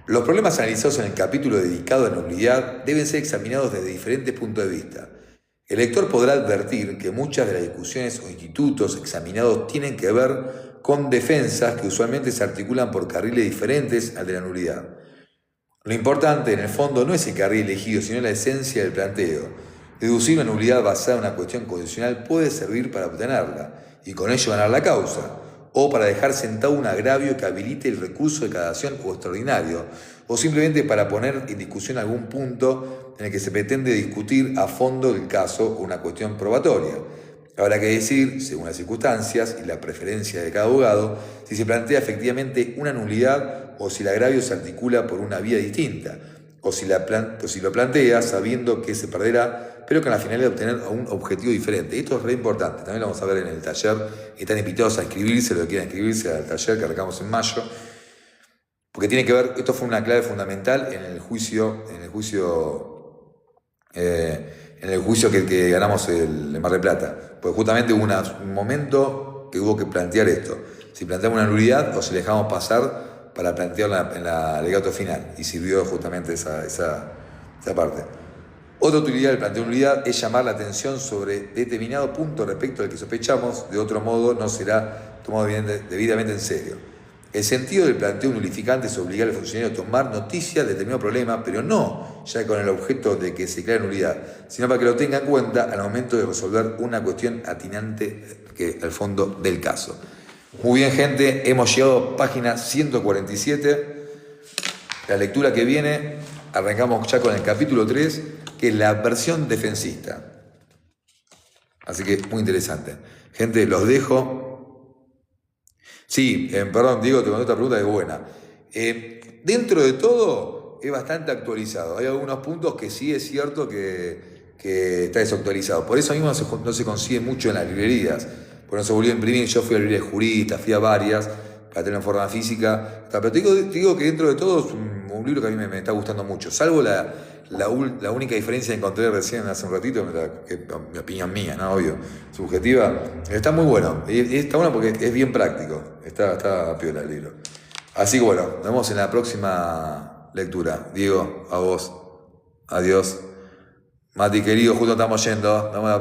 Los problemas analizados en el capítulo dedicado a la nulidad deben ser examinados desde diferentes puntos de vista. El lector podrá advertir que muchas de las discusiones o institutos examinados tienen que ver con defensas que usualmente se articulan por carriles diferentes al de la nulidad. Lo importante, en el fondo, no es el carril elegido, sino la esencia del planteo. Deducir una nulidad basada en una cuestión constitucional puede servir para obtenerla y con ello ganar la causa, o para dejar sentado un agravio que habilite el recurso de causación o extraordinario, o simplemente para poner en discusión algún punto en el que se pretende discutir a fondo el caso o una cuestión probatoria. Habrá que decir, según las circunstancias y la preferencia de cada abogado, si se plantea efectivamente una nulidad o si el agravio se articula por una vía distinta, o si lo plantea sabiendo que se perderá, pero con la finalidad de obtener un objetivo diferente. Esto es re importante, también lo vamos a ver en el taller. Están invitados a inscribirse, los que quieran inscribirse al taller que arrancamos en mayo, porque tiene que ver, esto fue una clave fundamental en el juicio que ganamos en Mar del Plata, porque justamente hubo un momento que hubo que plantear esto, si planteamos una nulidad o si le dejamos pasar para plantearla en la alegato final, y sirvió justamente esa parte. Otra utilidad del planteo de nulidad es llamar la atención sobre determinado punto respecto al que sospechamos, de otro modo no será tomado debidamente en serio. El sentido del planteo nulificante es obligar al funcionario a tomar noticia de determinado problema, pero no ya con el objeto de que se declare nulidad, sino para que lo tenga en cuenta al momento de resolver una cuestión atinante al fondo del caso. Muy bien, gente, hemos llegado a página 147. La lectura que viene, arrancamos ya con el capítulo 3, que es la versión defensista. Así que muy interesante. Gente, los dejo. Sí, perdón, Diego, te mandé otra pregunta que es buena. Dentro de todo, es bastante actualizado. Hay algunos puntos que sí es cierto que está desactualizado. Por eso mismo no se consigue mucho en las librerías. Por eso se volvió a imprimir. Yo fui a librerías juristas, fui a varias, para tener en forma física. Pero te digo que dentro de todo es un libro que a mí me está gustando mucho. Salvo la única diferencia que encontré recién hace un ratito, que mi opinión mía, ¿no? Obvio, subjetiva, está muy bueno. Y está bueno porque es bien práctico. Está piola el libro. Así que bueno, nos vemos en la próxima lectura. Diego, a vos. Adiós. Mati, querido, justo estamos yendo. Nos vemos la próxima.